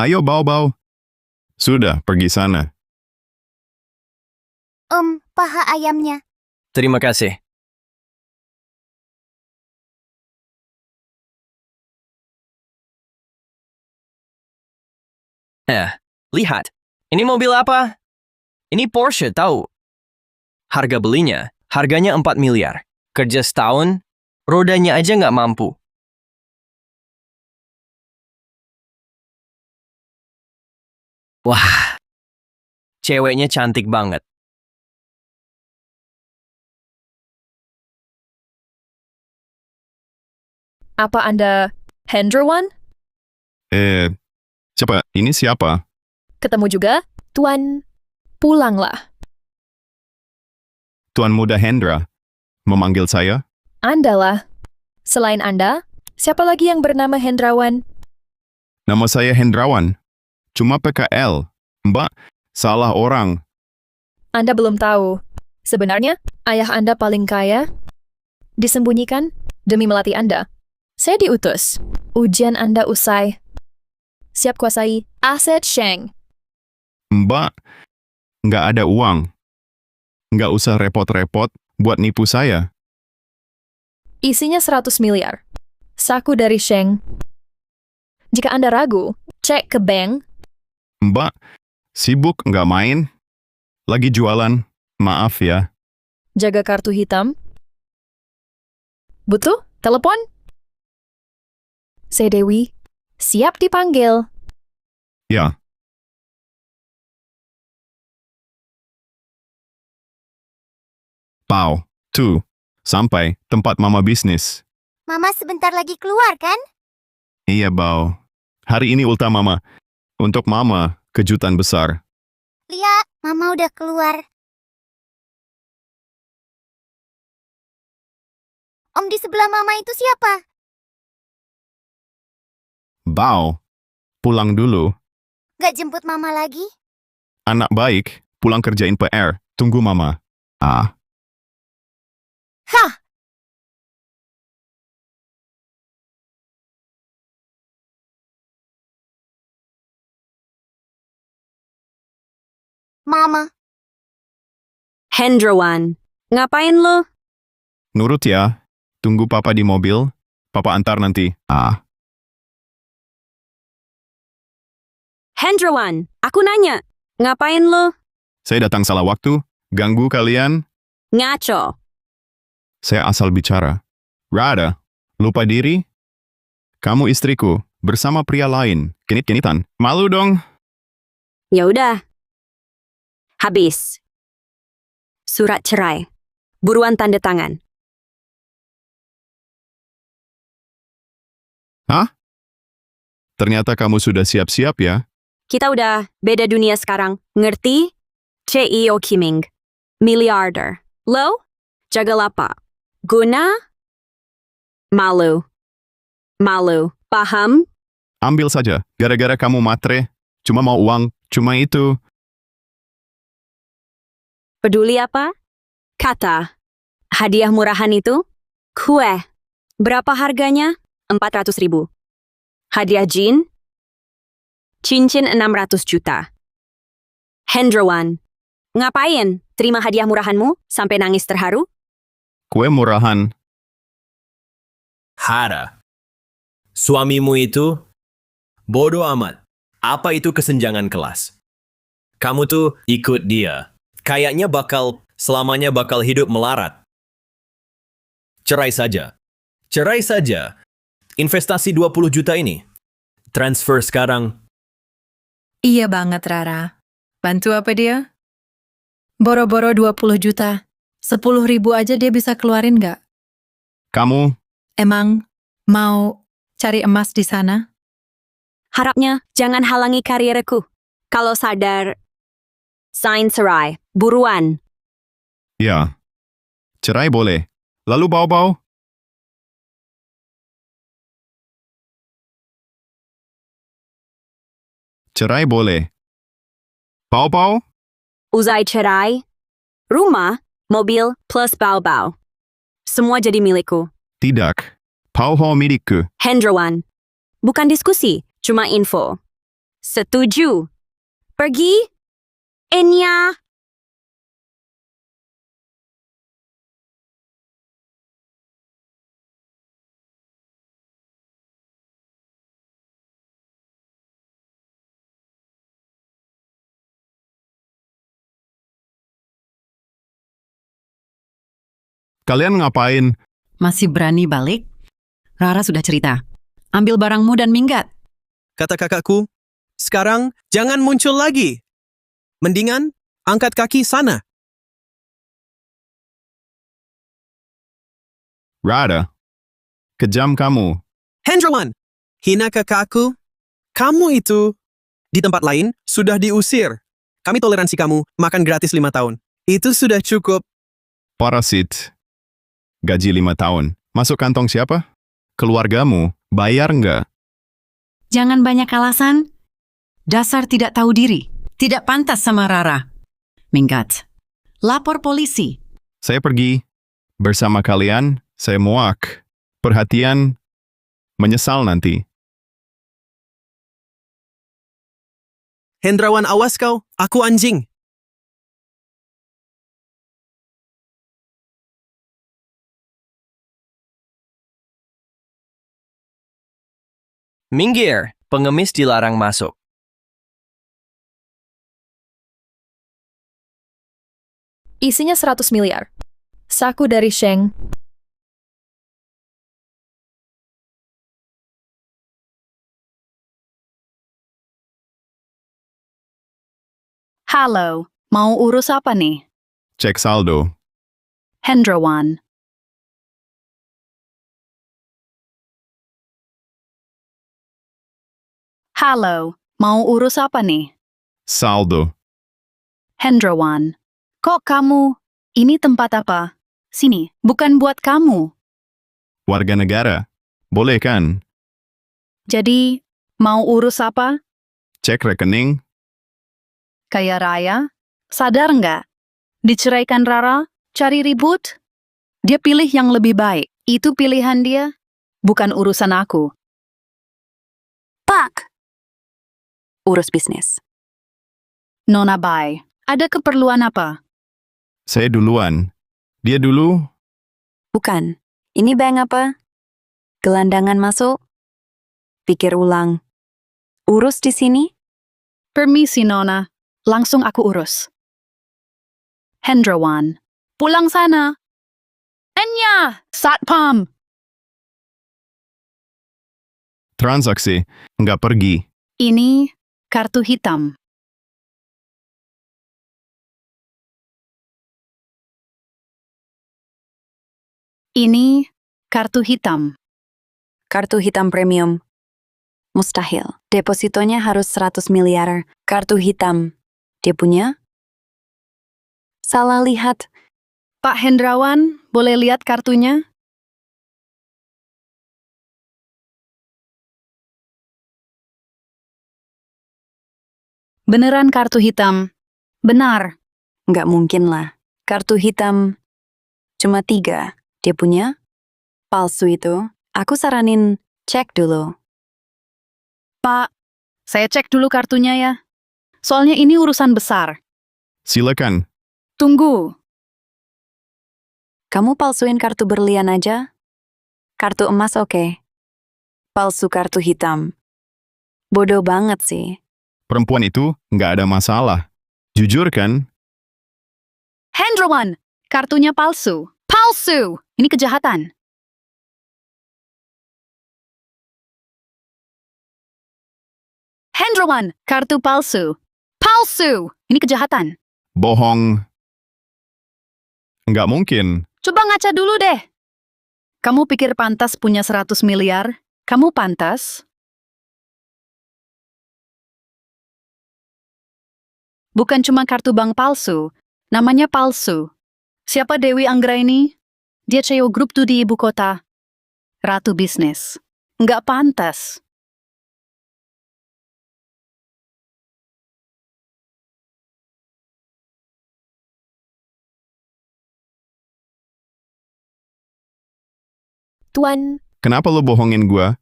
Ayo Bao-Bao. Sudah, pergi sana. Paha ayamnya. Terima kasih. Lihat. Ini mobil apa? Ini Porsche, tahu. Harga belinya, harganya 4 miliar. Kerja setahun, rodanya aja nggak mampu. Wah, ceweknya cantik banget. Apa Anda Hendrawan? Siapa? Ini siapa? Ketemu juga? Tuan, pulanglah. Tuan Muda Hendra. Memanggil saya? Anda lah. Selain Anda, siapa lagi yang bernama Hendrawan? Nama saya Hendrawan. Cuma PKL. Mbak, salah orang. Anda belum tahu. Sebenarnya, ayah Anda paling kaya. Disembunyikan demi melatih Anda. Saya diutus. Ujian Anda usai. Siap kuasai aset Sheng. Mbak, nggak ada uang. Nggak usah repot-repot buat nipu saya. Isinya 100 miliar. Saku dari Sheng. Jika Anda ragu, cek ke bank. Mbak, sibuk nggak main? Lagi jualan? Maaf ya. Jaga kartu hitam. Butuh? Telepon? Saya Dewi. Siap dipanggil. Ya. Pau, tuh. Sampai tempat mama bisnis. Mama sebentar lagi keluar, kan? Iya, Bao. Hari ini ulta mama. Untuk mama, kejutan besar. Lihat, Mama udah keluar. Om di sebelah Mama itu siapa? Bao, pulang dulu. Gak jemput Mama lagi? Anak baik, pulang kerjain PR. Tunggu mama. Ah. Hah! Mama, Hendrawan, ngapain lo? Nurut ya. Tunggu papa di mobil. Papa antar nanti. Ah. Hendrawan, aku nanya, ngapain lo? Saya datang salah waktu. Ganggu kalian. Ngaco. Saya asal bicara. Rada, lupa diri? Kamu istriku, bersama pria lain. Kenit-kenitan. Malu dong. Ya udah. Habis. Surat cerai. Buruan tanda tangan. Hah? Ternyata kamu sudah siap-siap ya? Kita udah beda dunia sekarang. Ngerti? CEO Kiming. Miliarder. Lo? Jaga lapa. Guna? Malu. Malu. Paham? Ambil saja. Gara-gara kamu matre. Cuma mau uang. Cuma itu. Peduli apa? Kata. Hadiah murahan itu? Kue. Berapa harganya? 400.000. Hadiah jin? Cincin 600 juta. Hendrawan. Ngapain? Terima hadiah murahanmu sampai nangis terharu? Kue murahan. Hara. Suamimu itu bodoh amat. Apa itu kesenjangan kelas? Kamu tuh ikut dia. Kayaknya selamanya bakal hidup melarat. Cerai saja. Cerai saja. Investasi 20 juta ini. Transfer sekarang. Iya banget, Rara. Bantu apa dia? Boro-boro 20 juta. 10.000 aja dia bisa keluarin nggak? Kamu, Emang mau cari emas di sana? Harapnya jangan halangi karirku. Kalau sadar, sign cerai. Buruan. ya. Cerai boleh. Lalu bau-bau? Cerai boleh. Bau-bau? Usai cerai, rumah, mobil, plus bau-bau. Semua jadi milikku. Tidak. Pauho milikku. Hendrawan. Bukan diskusi, cuma info. Setuju. Pergi. Enya. Kalian ngapain? Masih berani balik? Rara sudah cerita. Ambil barangmu dan minggat. Kata kakakku, sekarang jangan muncul lagi. Mendingan angkat kaki sana. Rada. Kejam kamu. Hendrawan, hina kakakku. Kamu itu di tempat lain sudah diusir. Kami toleransi kamu makan gratis 5 tahun. Itu sudah cukup. Parasit. Gaji 5 tahun. Masuk kantong siapa? Keluargamu. Bayar nggak? Jangan banyak alasan. Dasar tidak tahu diri. Tidak pantas sama Rara. Minggat. Lapor polisi. Saya pergi. Bersama kalian, saya muak. Perhatian. Menyesal nanti. Hendrawan, awas kau. Aku anjing. Minggir, pengemis dilarang masuk. Isinya 100 miliar. Saku dari Sheng. Halo, mau urus apa nih? Cek saldo. Hendrawan. Halo, mau urus apa nih? Saldo. Hendrawan. Kok kamu? Ini tempat apa? Sini, bukan buat kamu. Warga negara. Boleh kan? Jadi, mau urus apa? Cek rekening. Kaya raya? Sadar nggak? Diceraikan Rara? Cari ribut? Dia pilih yang lebih baik. Itu pilihan dia, bukan urusan aku. Pak. Urus bisnis. Nona Bai, ada keperluan apa? Saya duluan. Dia dulu. Bukan. Ini bank apa? Gelandangan masuk? Pikir ulang. Urus di sini? Permisi, Nona. Langsung aku urus. Hendrawan, pulang sana. Enya, Satpam. Transaksi. Nggak pergi. Ini kartu hitam. Ini kartu hitam. Kartu hitam premium. Mustahil. Depositonya harus 100 miliar. Kartu hitam. Dia punya? Salah lihat. Pak Hendrawan, boleh lihat kartunya? Beneran kartu hitam. Benar. Nggak mungkin lah. Kartu hitam cuma 3. Dia punya? Palsu itu. Aku saranin cek dulu. Pak, saya cek dulu kartunya ya. Soalnya ini urusan besar. Silakan. Tunggu. Kamu palsuin kartu berlian aja? Kartu emas oke. Palsu kartu hitam. Bodoh banget sih. Perempuan itu nggak ada masalah. Jujur kan? Hendrawan, kartunya palsu. Palsu! Ini kejahatan. Hendrawan, kartu palsu. Palsu! Ini kejahatan. Bohong. Nggak mungkin. Coba ngaca dulu deh. Kamu pikir pantas punya 100 miliar? Kamu pantas? Bukan cuma kartu bank palsu, namanya palsu. Siapa Dewi Anggraini? Dia CEO Grup 2 di ibu kota. Ratu bisnis. Nggak pantas. Tuan, Kenapa lo bohongin gua?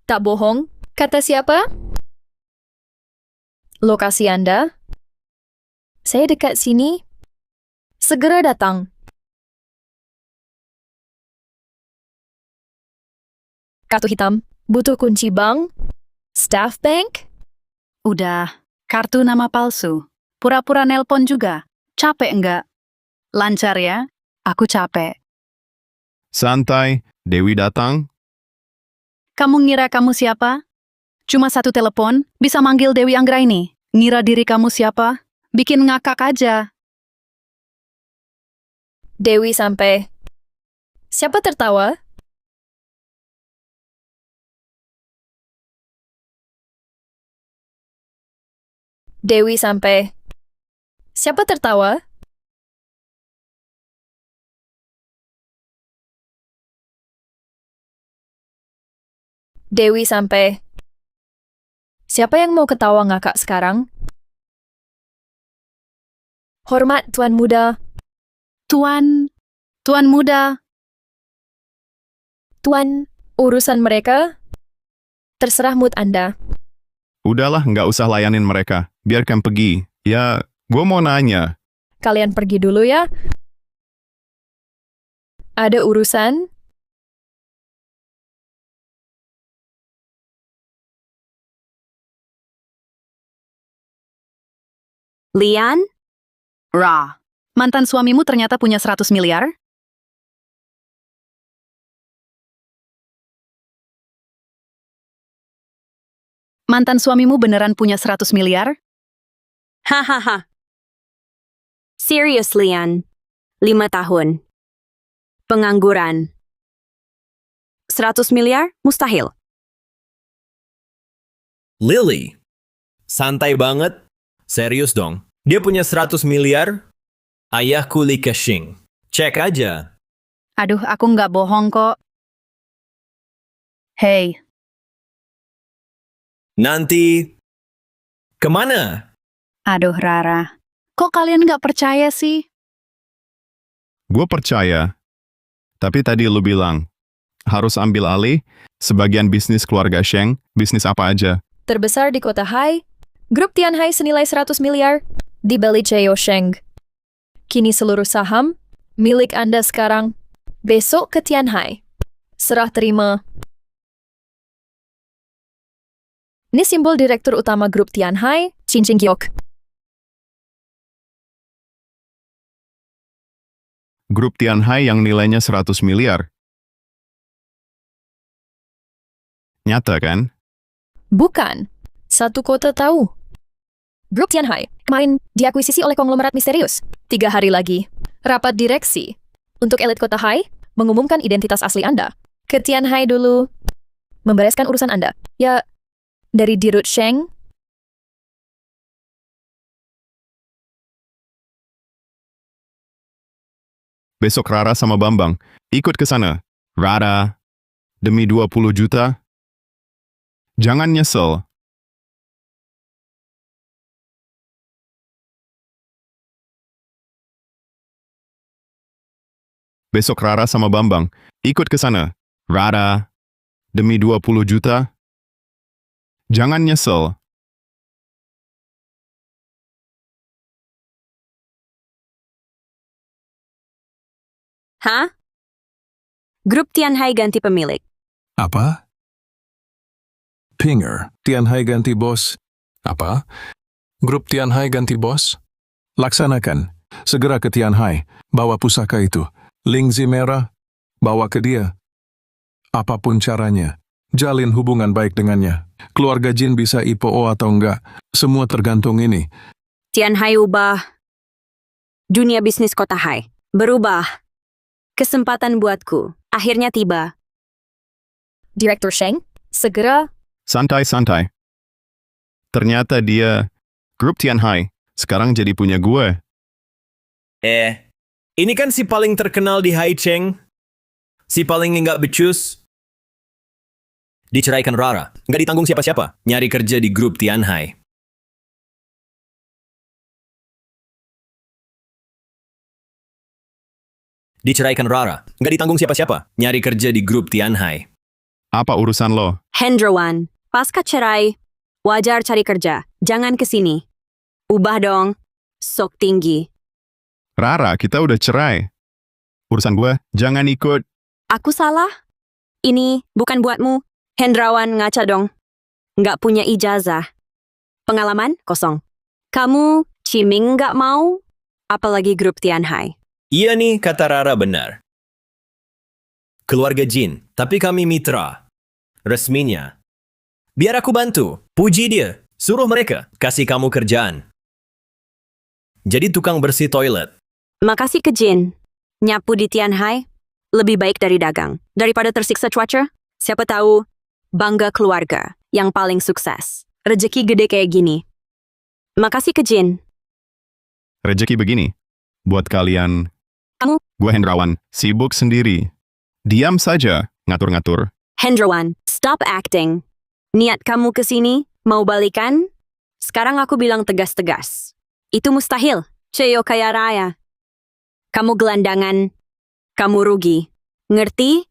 tak bohong. Kata siapa? Lokasi Anda? Saya dekat sini. Segera datang. Kartu hitam. Butuh kunci bank? Staff bank? Udah, kartu nama palsu. Pura-pura nelpon juga. Capek enggak? Lancar ya? Aku capek. Santai, Dewi datang. Kamu ngira kamu siapa? Cuma satu telepon, bisa manggil Dewi Anggraini. Ngira diri kamu siapa? Bikin ngakak aja. Dewi sampai. Siapa tertawa? Dewi sampai. Siapa tertawa? Dewi sampai. Siapa yang mau ketawa ngakak sekarang? Hormat Tuan Muda. Tuan Muda. Tuan, urusan mereka? Terserah mood Anda. Udahlah, nggak usah layanin mereka. Biarkan pergi. Ya, gue mau nanya. Kalian pergi dulu ya. Ada urusan? Lian? Ra. Mantan suamimu ternyata punya 100 miliar? Mantan suamimu beneran punya 100 miliar? Hahaha. Serius, Lian. 5 tahun. Pengangguran. 100 miliar? Mustahil. Lily. Santai banget. Serius dong. Dia punya 100 miliar. Ayahku Li Keqing. Cek aja. Aduh, aku nggak bohong kok. Hey, Nanti... Kemana? aduh Rara. Kok kalian nggak percaya sih? Gue percaya. Tapi tadi lu bilang, harus ambil alih sebagian bisnis keluarga Sheng, bisnis apa aja. Terbesar di kota Hai. Grup Tianhai senilai 100 miliar. Dibeli Cheo Sheng. Kini seluruh saham milik Anda sekarang. Besok ke Tianhai. Serah terima. Ini simbol Direktur Utama Grup Tianhai, Qin Jinggyok. Grup Tianhai yang nilainya 100 miliar. Nyata kan? Bukan. Satu kota tahu. Grup Tianhai kemarin diakuisisi oleh konglomerat misterius. 3 hari lagi. Rapat direksi. Untuk elit kota Hai, mengumumkan identitas asli Anda. Ke Tianhai dulu. Membereskan urusan Anda. Ya, dari Dirut Sheng. Besok Rara sama Bambang ikut ke sana. Rara, demi 20 juta. Jangan nyesel. Besok Rara sama Bambang ikut ke sana. Rara, demi 20 juta. Jangan nyesel. Hah? Grup Tianhai ganti pemilik. Apa? Pinger, Tianhai ganti bos. Apa? Grup Tianhai ganti bos? Laksanakan. Segera ke Tianhai. Bawa pusaka itu. Ling Zimera. Bawa ke dia. Apapun caranya. Jalin hubungan baik dengannya. Keluarga Jin bisa IPO atau enggak. Semua tergantung ini. Tianhai ubah. Dunia bisnis kota Hai. Berubah. Kesempatan buatku. Akhirnya tiba. Direktur Sheng, segera. Santai-santai. Ternyata dia Grup Tianhai sekarang jadi punya gue. Ini kan si paling terkenal di Haicheng. Si paling nggak becus. Diceraikan Rara. Nggak ditanggung siapa-siapa. Nyari kerja di Grup Tianhai. Diceraikan Rara. Nggak ditanggung siapa-siapa. Nyari kerja di Grup Tianhai. Apa urusan lo? Hendrawan. Pasca cerai. Wajar cari kerja. Jangan ke sini. Ubah dong. Sok tinggi. Rara, kita udah cerai. Urusan gue, jangan ikut. Aku salah? Ini bukan buatmu. Hendrawan ngaca dong. Nggak punya ijazah. Pengalaman kosong. Kamu ciming nggak mau? Apalagi grup Tianhai. Iya nih, kata Rara benar. Keluarga Jin, tapi kami mitra. Resminya. Biar aku bantu. Puji dia. Suruh mereka kasih kamu kerjaan. Jadi tukang bersih toilet. Makasih ke Jin. Nyapu di Tianhai lebih baik dari dagang. Daripada tersiksa cuaca. Siapa tahu bangga keluarga yang paling sukses. Rezeki gede kayak gini. Makasih ke Jin. Rezeki begini. Buat kalian. Kamu? Gue Hendrawan, sibuk sendiri. Diam saja, ngatur-ngatur. Hendrawan, stop acting. Niat kamu ke sini, mau balikan? Sekarang aku bilang tegas-tegas. Itu mustahil. Ceyo kaya raya. Kamu gelandangan. Kamu rugi. Ngerti?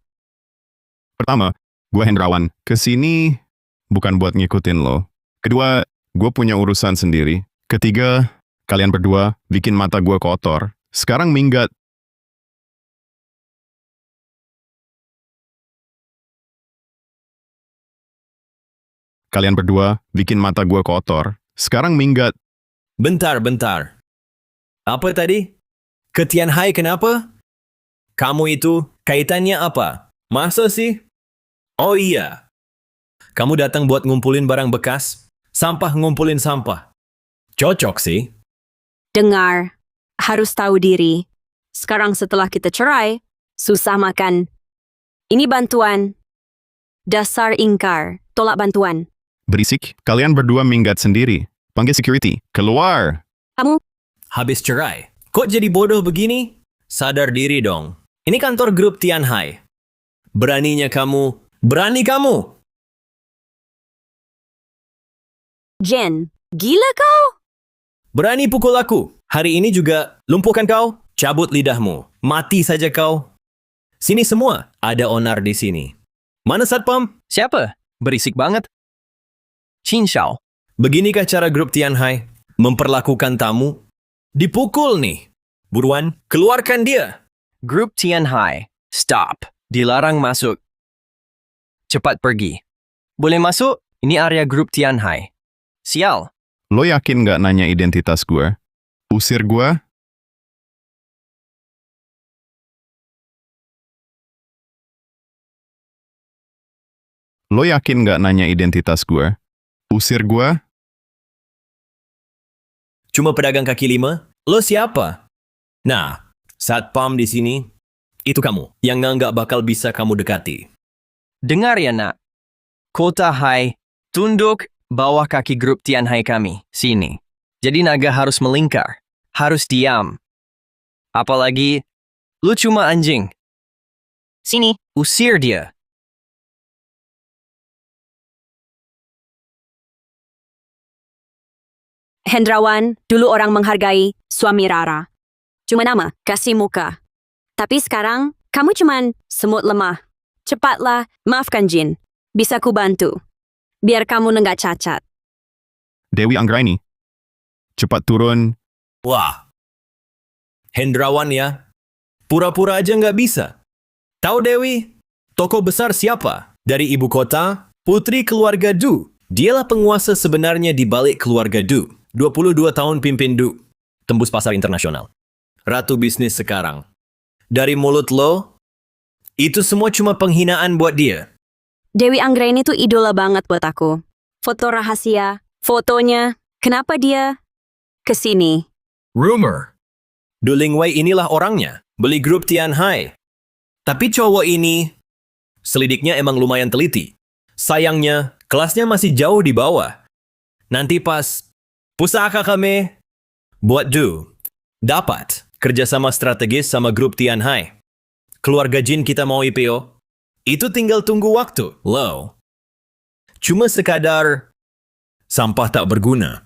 Pertama, gue Hendrawan, kesini bukan buat ngikutin lo. Kedua, gue punya urusan sendiri. Ketiga, kalian berdua bikin mata gue kotor. Sekarang minggat. Kalian berdua bikin mata gue kotor. Sekarang minggat. Bentar. Apa tadi? Ke Tianhai kenapa? Kamu itu kaitannya apa? Masa sih? Oh iya. Kamu datang buat ngumpulin barang bekas? Sampah ngumpulin sampah. Cocok sih. Dengar. Harus tahu diri. Sekarang setelah kita cerai, susah makan. Ini bantuan. Dasar ingkar. Tolak bantuan. Berisik, kalian berdua minggat sendiri. Panggil security. Keluar! Kamu? Habis cerai. Kok jadi bodoh begini? Sadar diri dong. Ini kantor grup Tianhai. Berani kamu. Jen, gila kau? Berani pukul aku. Hari ini juga lumpuhkan kau. Cabut lidahmu. Mati saja kau. Sini semua. Ada onar di sini. Mana satpam? Siapa? Berisik banget. Qin Shao. Beginikah cara grup Tianhai memperlakukan tamu? Dipukul nih. Buruan, keluarkan dia. Grup Tianhai. Stop. Dilarang masuk. Cepat pergi. Boleh masuk? Ini area grup Tianhai. Sial. Lo yakin nggak nanya identitas gue? Usir gue? Lo yakin nggak nanya identitas gue? Usir gue? Cuma pedagang kaki lima? Lo siapa? Nah, satpam di sini, itu kamu yang nggak bakal bisa kamu dekati. Dengar ya nak. Kota Hai, tunduk bawah kaki grup Tianhai kami. Sini. Jadi naga harus melingkar. Harus diam. Apalagi, lu cuma anjing. Sini, usir dia. Hendrawan, dulu orang menghargai suami Rara. Cuma nama, kasih muka. Tapi sekarang, kamu cuman semut lemah. Cepatlah, maafkan Jin. Bisa ku bantu. Biar kamu nenggak cacat. Dewi Anggraini. Cepat turun. Wah. Hendrawan ya. Pura-pura aja nggak bisa. Tahu Dewi? Tokoh besar siapa? Dari ibu kota, putri keluarga Du. Dialah penguasa sebenarnya di balik keluarga Du. 22 tahun pimpin Du. Tembus pasar internasional. Ratu bisnis sekarang. Dari mulut lo, itu semua cuma penghinaan buat dia. Dewi Anggraini itu idola banget buat aku. Foto rahasia, fotonya. Kenapa dia kesini? Rumor. Du Lingwei inilah orangnya. Beli grup Tianhai. Tapi cowok ini, selidiknya emang lumayan teliti. Sayangnya, kelasnya masih jauh di bawah. Nanti pas pusaka kami buat Du dapat kerjasama strategis sama grup Tianhai. Keluarga Jin kita mau IPO. Itu tinggal tunggu waktu. Lo. Cuma sekadar sampah tak berguna.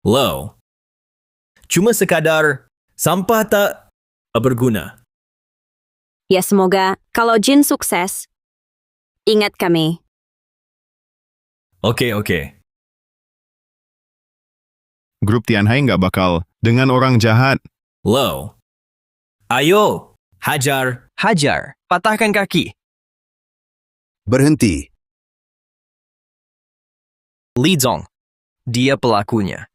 Lo. Cuma sekadar sampah tak berguna. Ya semoga kalau Jin sukses, ingat kami. Oke. Grup Tianhai nggak bakal dengan orang jahat. Lo. Ayo, hajar. Hajar, patahkan kaki. Berhenti. Li Zong, dia pelakunya.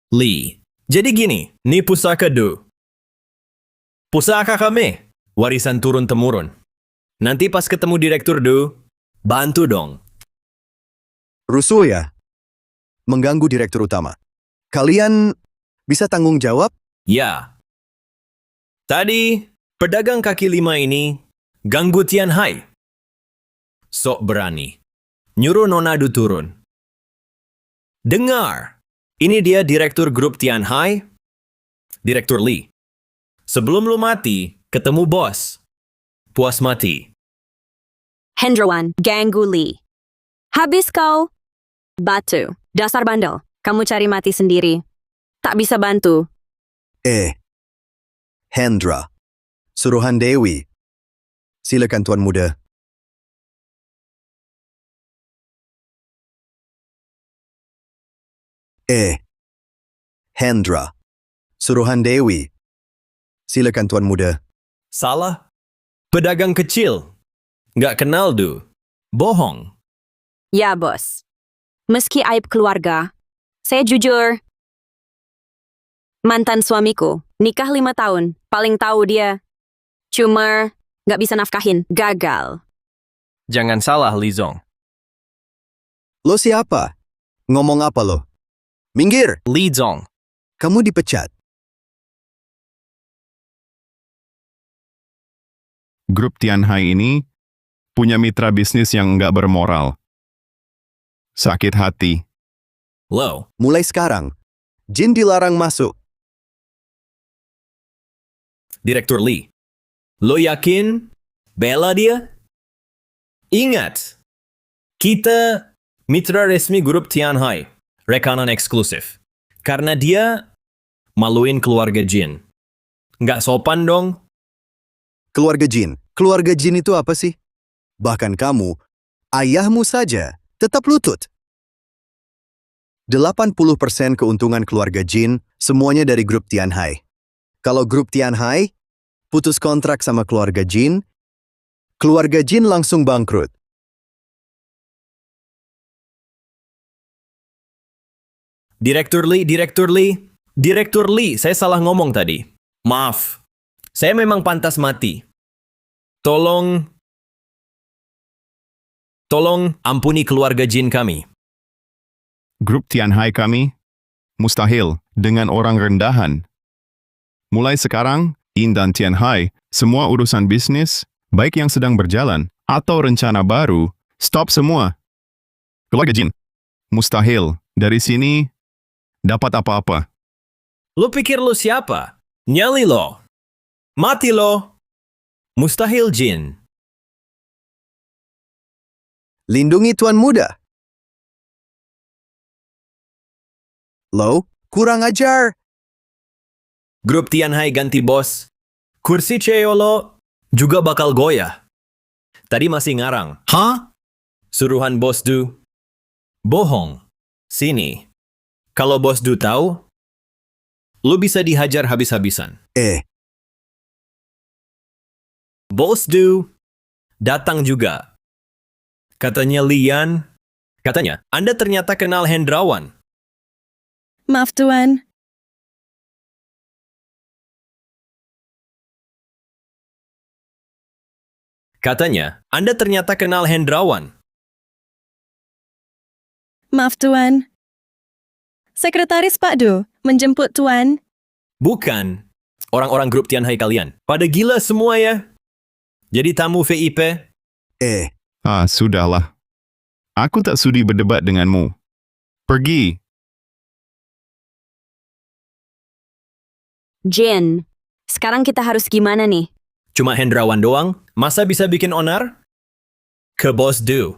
Li. Jadi gini, nih pusaka Du. Pusaka kami, warisan turun-temurun. Nanti pas ketemu Direktur Du, bantu dong. Rusuh ya? Mengganggu direktur utama. Kalian bisa tanggung jawab? Ya. Tadi, pedagang kaki lima ini ganggu Tianhai. Sok berani. Nyuruh Nona Du turun. Dengar, ini dia Direktur Grup Tianhai, Direktur Li. Sebelum lu mati, ketemu bos. Puas mati. Hendrawan, ganggu Li. Habis kau, batu. Dasar bandel, kamu cari mati sendiri. Tak bisa bantu. Hendra. Suruhan Dewi. Silakan Tuan Muda. Hendra. Suruhan Dewi. Silakan Tuan Muda. Salah. Pedagang kecil. Nggak kenal Du. Bohong. Ya, bos. Meski aib keluarga, saya jujur. Mantan suamiku, nikah 5 tahun, paling tahu dia. Cuma nggak bisa nafkahin, gagal. Jangan salah, Li Zong. Lo siapa? Ngomong apa lo? Minggir! Li Zong, Kamu dipecat. Grup Tianhai ini punya mitra bisnis yang nggak bermoral. Sakit hati. Lo. Mulai sekarang, Jin dilarang masuk. Direktur Li. Lo yakin bela dia? Ingat, kita mitra resmi grup Tianhai, rekanan eksklusif. Karena dia maluin keluarga Jin. Nggak sopan dong. Keluarga Jin. Keluarga Jin itu apa sih? Bahkan kamu, ayahmu saja, tetap lutut. 80% keuntungan keluarga Jin, semuanya dari grup Tianhai. Kalau grup Tianhai putus kontrak sama keluarga Jin langsung bangkrut. Direktur Li, saya salah ngomong tadi. Maaf, saya memang pantas mati. Tolong ampuni keluarga Jin kami. Grup Tianhai kami mustahil dengan orang rendahan. Mulai sekarang, In dan Tianhai, semua urusan bisnis, baik yang sedang berjalan atau rencana baru, stop semua. Keluarga Jin, mustahil dari sini dapat apa-apa. Lo pikir lo siapa? Nyali lo. Mati lo. Mustahil Jin. Lindungi Tuan Muda. Lo, kurang ajar. Grup Tianhai ganti bos. Kursi CEO lo juga bakal goyah. Tadi masih ngarang. Hah? Suruhan bos Du. Bohong. Sini. Kalau bos Du tahu, lo bisa dihajar habis-habisan. Bos Du datang juga. Katanya Anda ternyata kenal Hendrawan. Maaf, Tuan. Katanya, Anda ternyata kenal Hendrawan. Maaf, Tuan. Sekretaris Pak Du menjemput Tuan. Bukan. Orang-orang grup Tianhai kalian. Pada gila semua ya. Jadi tamu VIP. Sudahlah. Aku tak sudi berdebat denganmu. Pergi. Jin, sekarang kita harus gimana nih? Cuma Hendrawan doang? Masa bisa bikin onar? Ke bos Du.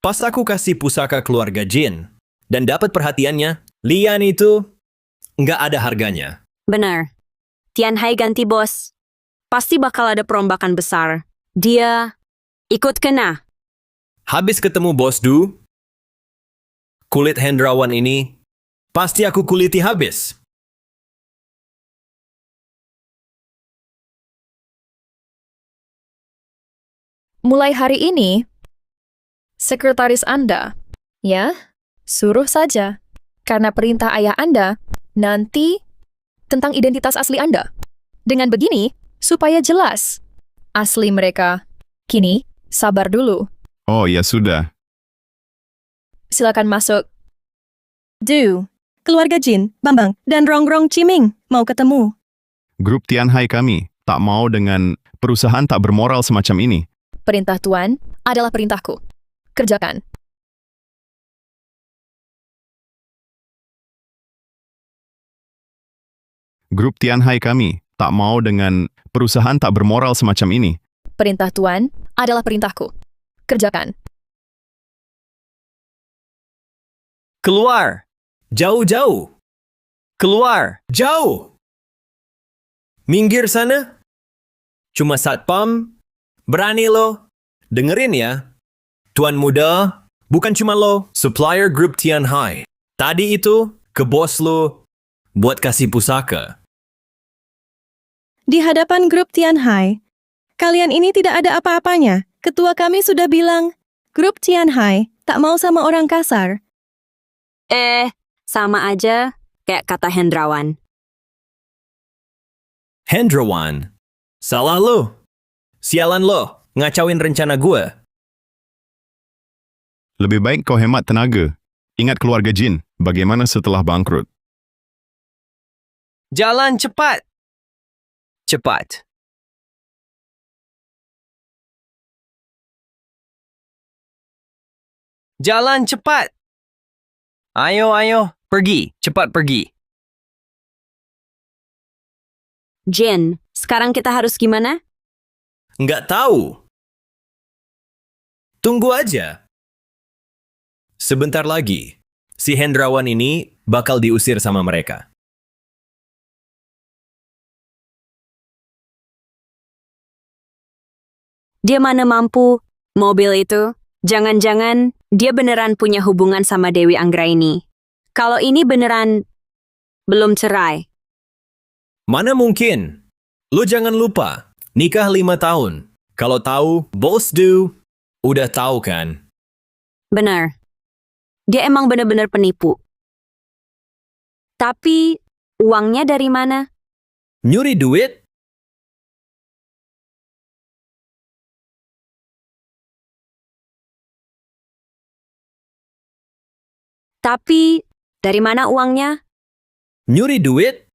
Pas aku kasih pusaka keluarga Jin dan dapat perhatiannya, Lian itu nggak ada harganya. Benar. Tian Hai ganti bos. Pasti bakal ada perombakan besar. Dia ikut kena. Habis ketemu Bos Du, kulit Hendrawan ini pasti aku kuliti habis. Mulai hari ini, sekretaris Anda, ya, suruh saja. Karena perintah ayah Anda, nanti tentang identitas asli Anda. Dengan begini, supaya jelas. Asli mereka. Kini, sabar dulu. Oh ya sudah. Silakan masuk. Du, keluarga Jin, Bambang, dan Rongrong Ciming mau ketemu. Grup Tianhai kami tak mau dengan perusahaan tak bermoral semacam ini. Perintah Tuan adalah perintahku. Kerjakan. Grup Tianhai kami tak mau dengan perusahaan tak bermoral semacam ini. Perintah Tuan adalah perintahku. Kerjakan. Keluar! Jauh-jauh. Keluar! Jauh. Minggir sana. Cuma satpam. Berani lo. Dengerin ya. Tuan muda, bukan cuma lo, supplier grup Tianhai. Tadi itu ke bos lo buat kasih pusaka. Di hadapan grup Tian Hai, kalian ini tidak ada apa-apanya. Ketua kami sudah bilang, grup Tian Hai tak mau sama orang kasar. Sama aja kayak kata Hendrawan. Hendrawan, salah lo. Sialan lo, ngacauin rencana gue. Lebih baik kau hemat tenaga. Ingat keluarga Jin, bagaimana setelah bangkrut. Jalan cepat! Cepat. Jalan cepat! Ayo, ayo, pergi, cepat pergi. Jin, sekarang kita harus gimana? Nggak tahu. Tunggu aja. Sebentar lagi, si Hendrawan ini bakal diusir sama mereka. Dia mana mampu? Mobil itu? Jangan-jangan dia beneran punya hubungan sama Dewi Anggraini. Kalau ini beneran belum cerai. Mana mungkin? Lu jangan lupa, nikah 5 tahun. Kalau tahu, Bos Du udah tahu kan? Benar. Dia emang bener-bener penipu. Tapi uangnya dari mana? Nyuri duit? Tapi dari mana uangnya? Nyuri duit?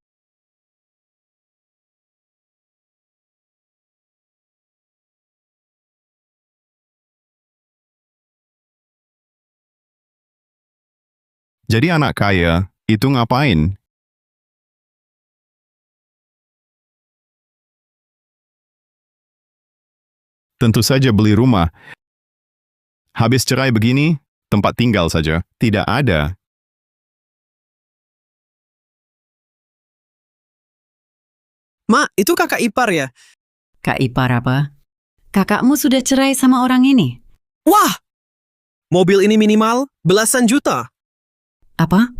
Jadi anak kaya itu ngapain? Tentu saja beli rumah. Habis cerai begini, tempat tinggal saja. Tidak ada. Ma, itu kakak ipar ya? Kak ipar apa? Kakakmu sudah cerai sama orang ini? Wah! Mobil ini minimal belasan juta. Apa?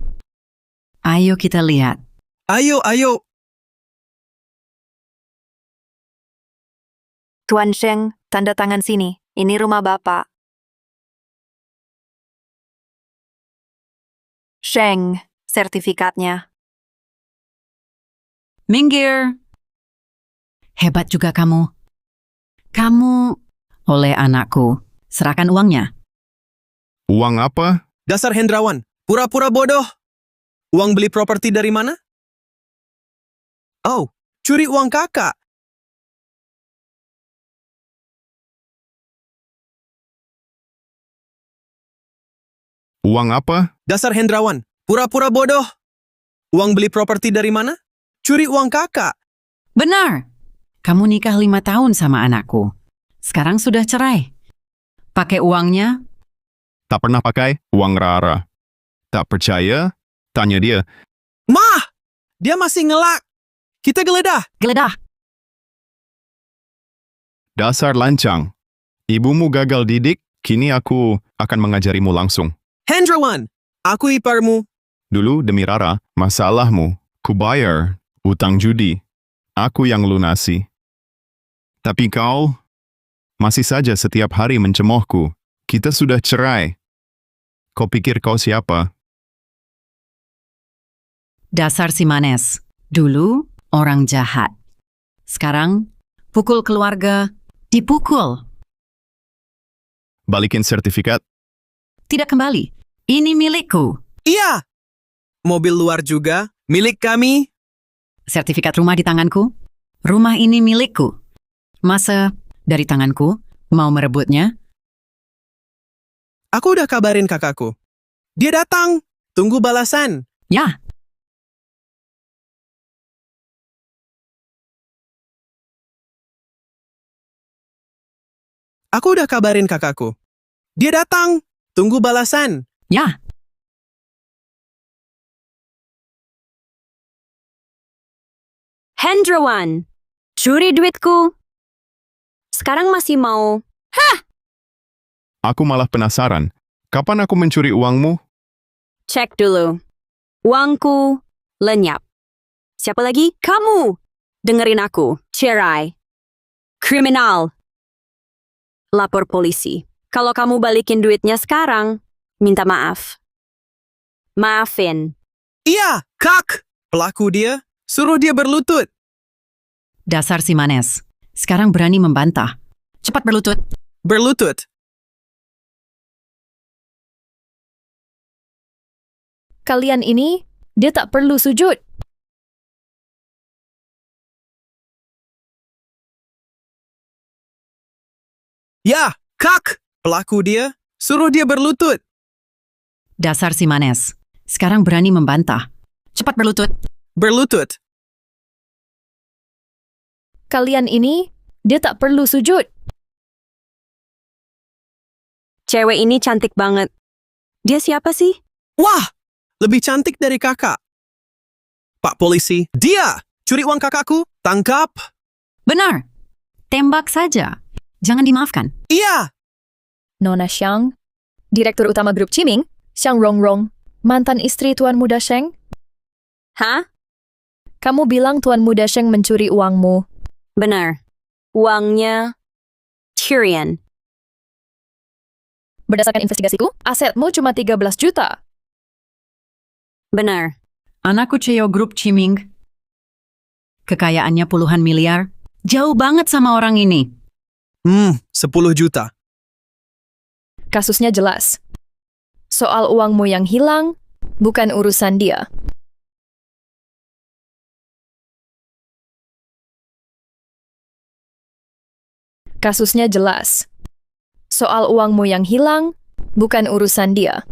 Ayo kita lihat. Ayo, ayo. Tuan Sheng, tanda tangan sini. Ini rumah Bapak. Sheng, sertifikatnya. Minggir. Hebat juga kamu. Kamu oleh anakku. Serahkan uangnya. Uang apa? Dasar Hendrawan, pura-pura bodoh. Uang beli properti dari mana? Oh, curi uang kakak. Uang apa? Dasar Hendrawan, pura-pura bodoh. Uang beli properti dari mana? Curi uang kakak. Benar. Kamu nikah 5 tahun sama anakku. Sekarang sudah cerai. Pakai uangnya. Tak pernah pakai uang Rara. Tak percaya? Tanya dia. Ma! Dia masih ngelak. Kita geledah. Geledah. Dasar lancang. Ibumu gagal didik, kini aku akan mengajarimu langsung. Hendrawan, aku iparmu. Dulu demi Rara, masalahmu, kubayar, utang judi. Aku yang lunasi. Tapi kau masih saja setiap hari mencemoohku. Kita sudah cerai. Kau pikir kau siapa? Dasar si Manes. Dulu orang jahat. Sekarang pukul keluarga, dipukul. Balikin sertifikat. Tidak kembali. Ini milikku. Iya. Mobil luar juga, milik kami. Sertifikat rumah di tanganku. Rumah ini milikku. Masa dari tanganku mau merebutnya? Aku udah kabarin kakakku. Dia datang. Tunggu balasan. Ya. Aku udah kabarin kakakku. Dia datang. Tunggu balasan. Ya. Hendrawan, curi duitku. Sekarang masih mau. Aku malah penasaran. Kapan aku mencuri uangmu? Cek dulu. Uangku lenyap. Siapa lagi? Kamu. Dengerin aku. Cerai. Kriminal. Lapor polisi. Kalau kamu balikin duitnya sekarang, minta maaf. Maafin. Iya, kak. Pelaku dia, suruh dia berlutut. Dasar si Manes. Sekarang berani membantah. Cepat berlutut. Berlutut. Kalian ini, dia tak perlu sujud. Ya, kak. Pelaku dia, suruh dia berlutut. Dasar si Manes. Sekarang berani membantah. Cepat berlutut. Berlutut. Kalian ini, dia tak perlu sujud. Cewek ini cantik banget. Dia siapa sih? Wah, lebih cantik dari kakak. Pak polisi, dia curi uang kakakku. Tangkap. Benar. Tembak saja. Jangan dimaafkan. Iya. Nona Xiang, Direktur Utama Grup Ciming, Xiang Rongrong, mantan istri Tuan Muda Sheng. Hah? Kamu bilang Tuan Muda Sheng mencuri uangmu. Benar. Uangnya Tyrion. Berdasarkan investigasiku, asetmu cuma 13 juta. Benar. Anakku CEO Grup Ciming. Kekayaannya puluhan miliar. Jauh banget sama orang ini. 10 juta. Kasusnya jelas. Soal uangmu yang hilang, bukan urusan dia. Kasusnya jelas. Soal uangmu yang hilang, bukan urusan dia.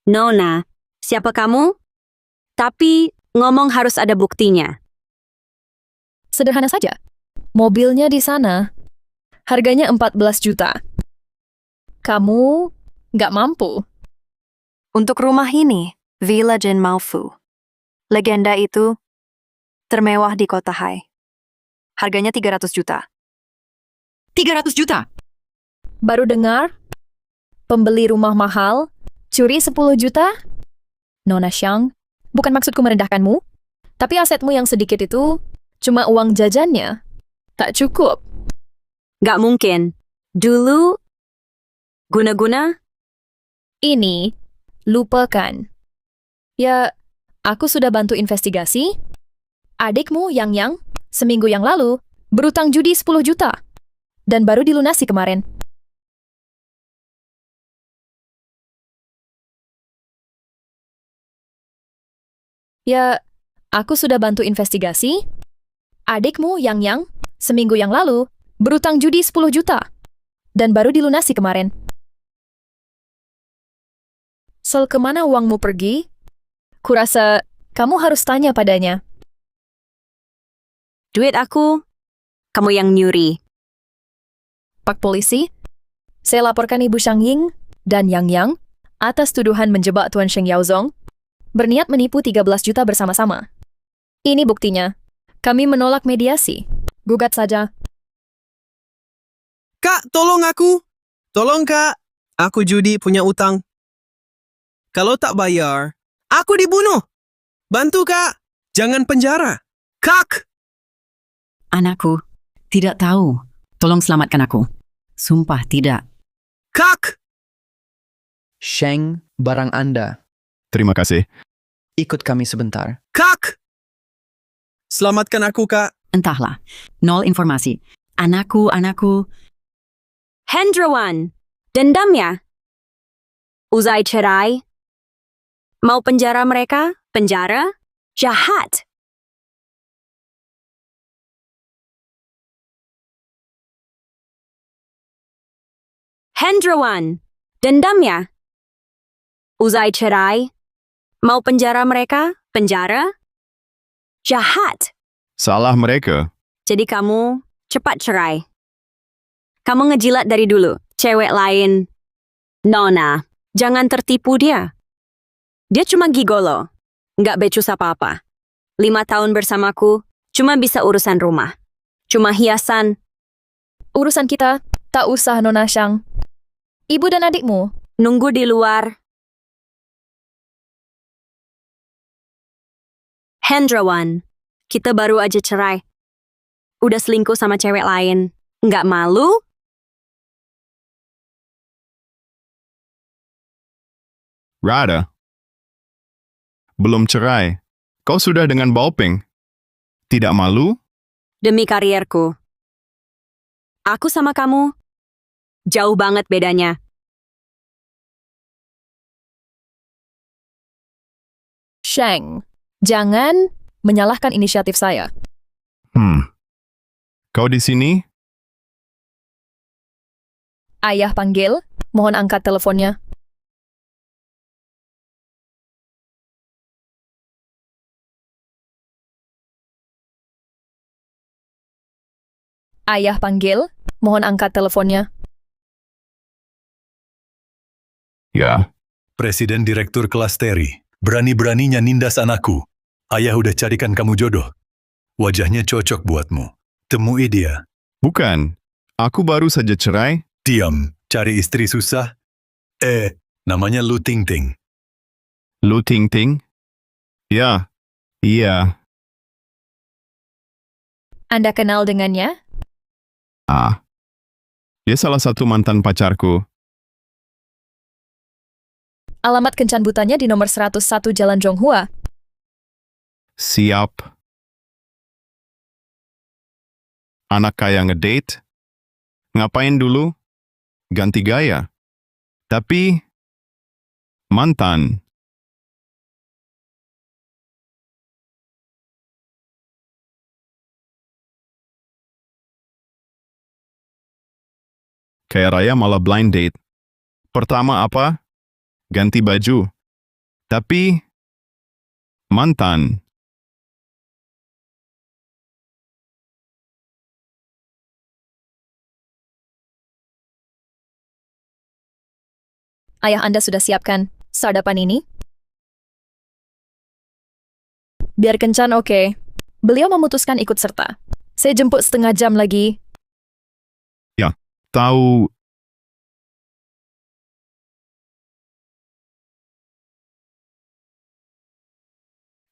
Nona, siapa kamu? Tapi ngomong harus ada buktinya. Sederhana saja. Mobilnya di sana. Harganya 14 juta. Kamu nggak mampu. Untuk rumah ini, Villa Jin Malfu. Legenda itu termewah di kota Hai. Harganya 300 juta. 300 juta. Baru dengar? Pembeli rumah mahal, curi 10 juta? Nona Xiang, bukan maksudku merendahkanmu, tapi asetmu yang sedikit itu cuma uang jajannya. Tak cukup. Gak mungkin. Dulu, guna-guna? Ini, lupakan. Ya, aku sudah bantu investigasi. Adikmu, Yang, seminggu yang lalu, berutang judi 10 juta. Dan baru dilunasi kemarin. Ya, aku sudah bantu investigasi. Adikmu, Yang, seminggu yang lalu, berutang judi 10 juta. Dan baru dilunasi kemarin. Sel, kemana uangmu pergi? Kurasa kamu harus tanya padanya. Duit aku, kamu yang nyuri. Pak polisi, saya laporkan Ibu Shang Ying dan Yang atas tuduhan menjebak Tuan Sheng Yaozong. berniat menipu 13 juta bersama-sama. Ini buktinya. Kami menolak mediasi. Gugat saja. Kak, tolong aku. Tolong, Kak. Aku judi punya utang. Kalau tak bayar, aku dibunuh. Bantu, Kak. Jangan penjara. Kak! Anakku, tidak tahu. Tolong selamatkan aku. Sumpah tidak. Kak! Sheng, barang Anda. Terima kasih. Ikut kami sebentar. Kak! Selamatkan aku, Kak. Entahlah. Nol informasi. Anakku. Hendrawan, dendam ya? Usai cerai? Mau penjara mereka? Penjara? Jahat. Hendrawan, dendam ya? Usai cerai? Mau penjara mereka? Penjara? Jahat. Salah mereka. Jadi kamu cepat cerai. Kamu ngejilat dari dulu, cewek lain. Nona, jangan tertipu dia. Dia cuma gigolo, nggak becus apa-apa. 5 tahun bersamaku, cuma bisa urusan rumah. Cuma hiasan. Urusan kita, tak usah Nona Shang. Ibu dan adikmu, Nunggu di luar. Hendrawan, kita baru aja cerai. Udah selingkuh sama cewek lain. Nggak malu? Rada. Belum cerai. Kau sudah dengan Baoping. Tidak malu? Demi karierku. Aku sama kamu, jauh banget bedanya. Sheng, jangan menyalahkan inisiatif saya. Kau di sini? Ayah panggil, mohon angkat teleponnya. Ayah panggil, mohon angkat teleponnya. Ya. Presiden Direktur kelas Terry, berani-beraninya nindas anakku. Ayah udah carikan kamu jodoh. Wajahnya cocok buatmu. Temui dia. Bukan. Aku baru saja cerai. Diam, cari istri susah. Namanya Lu Ting Ting. Lu Ting Ting? Ya. Iya. Anda kenal dengannya? Dia salah satu mantan pacarku. Alamat kencan butanya di nomor 101 Jalan Zhonghua. Siap. Anak kaya ngedate? Ngapain dulu? Ganti gaya. Tapi, mantan. Kayak raya malah blind date. Pertama apa? Ganti baju. Tapi, mantan. Ayah Anda sudah siapkan sarapan ini? Biar kencan oke. Beliau memutuskan ikut serta. Saya jemput setengah jam lagi. Ya, tahu.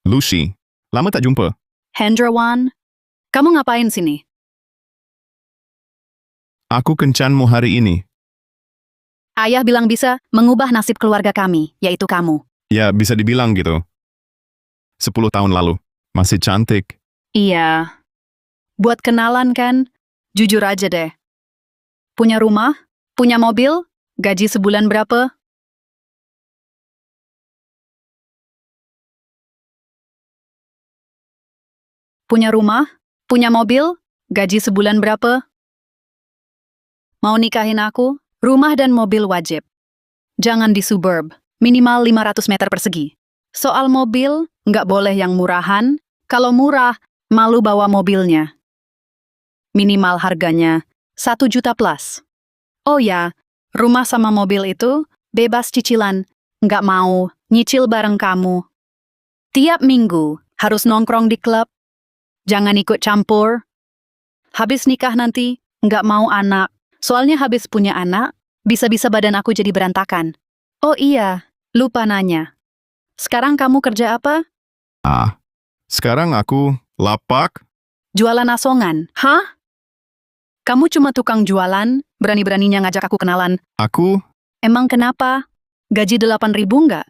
Lucy, lama tak jumpa. Hendrawan, kamu ngapain sini? Aku kencanmu hari ini. Ayah bilang bisa mengubah nasib keluarga kami, yaitu kamu. Ya, bisa dibilang gitu. 10 tahun lalu. Masih cantik. Iya. Buat kenalan kan, jujur aja deh. Punya rumah? Punya mobil? Gaji sebulan berapa? Punya rumah? Punya mobil? Gaji sebulan berapa? Mau nikahin aku? Rumah dan mobil wajib. Jangan di suburb, minimal 500 meter persegi. Soal mobil, nggak boleh yang murahan. Kalau murah, malu bawa mobilnya. Minimal harganya 1 juta plus. Oh ya, rumah sama mobil itu bebas cicilan. Nggak mau nyicil bareng kamu. Tiap minggu harus nongkrong di klub. Jangan ikut campur. Habis nikah nanti, nggak mau anak. Soalnya habis punya anak, bisa-bisa badan aku jadi berantakan. Oh iya, lupa nanya. Sekarang kamu kerja apa? Sekarang aku lapak. Jualan asongan. Hah? Kamu cuma tukang jualan, berani-beraninya ngajak aku kenalan. Aku Emang kenapa? Gaji 8.000 nggak?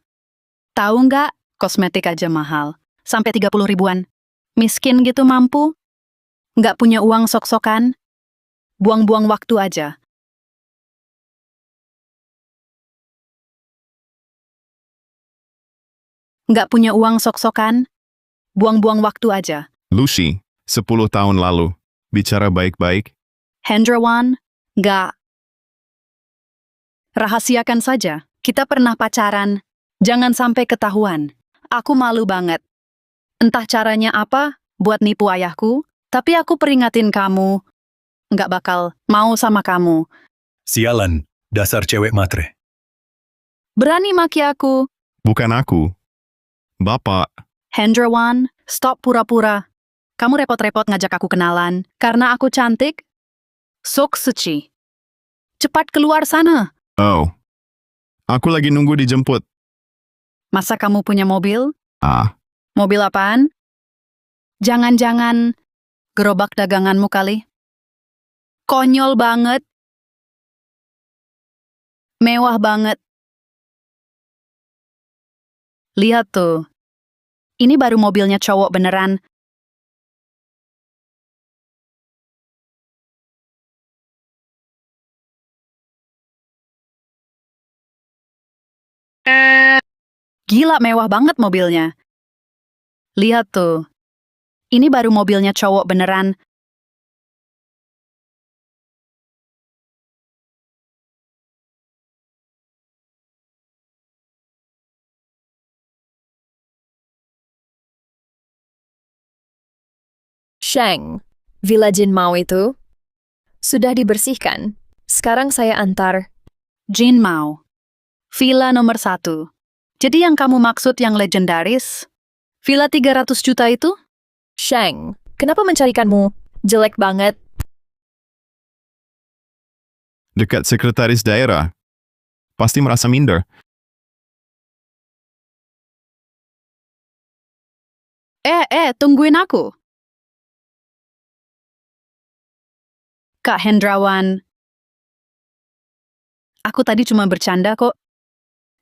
Tahu nggak, kosmetik aja mahal. Sampai 30 ribuan. Miskin gitu mampu? Nggak punya uang sok-sokan? Buang-buang waktu aja. Nggak punya uang sok-sokan? Buang-buang waktu aja. Lucy, 10 tahun lalu. Bicara baik-baik. Hendrawan, nggak. Rahasiakan saja. Kita pernah pacaran. Jangan sampai ketahuan. Aku malu banget. Entah caranya apa buat nipu ayahku, tapi aku peringatin kamu. Nggak bakal mau sama kamu. Sialan, dasar cewek matre. Berani maki aku. Bukan aku. Bapak. Hendrawan, stop pura-pura. Kamu repot-repot ngajak aku kenalan karena aku cantik? Sok suci. Cepat keluar sana. Oh. Aku lagi nunggu dijemput. Masa kamu punya mobil? Mobil apaan? Jangan-jangan gerobak daganganmu kali? Konyol banget. Mewah banget. Lihat tuh. Ini baru mobilnya cowok beneran. Gila mewah banget mobilnya. Lihat tuh. Ini baru mobilnya cowok beneran. Sheng, Villa Jin Mao itu sudah dibersihkan. Sekarang saya antar. Jin Mao. Villa nomor 1. Jadi yang kamu maksud yang legendaris? Villa 300 juta itu? Sheng, kenapa mencarikanmu? Jelek banget. Dekat sekretaris daerah. Pasti merasa minder. Tungguin aku. Kak Hendrawan. Aku tadi cuma bercanda kok.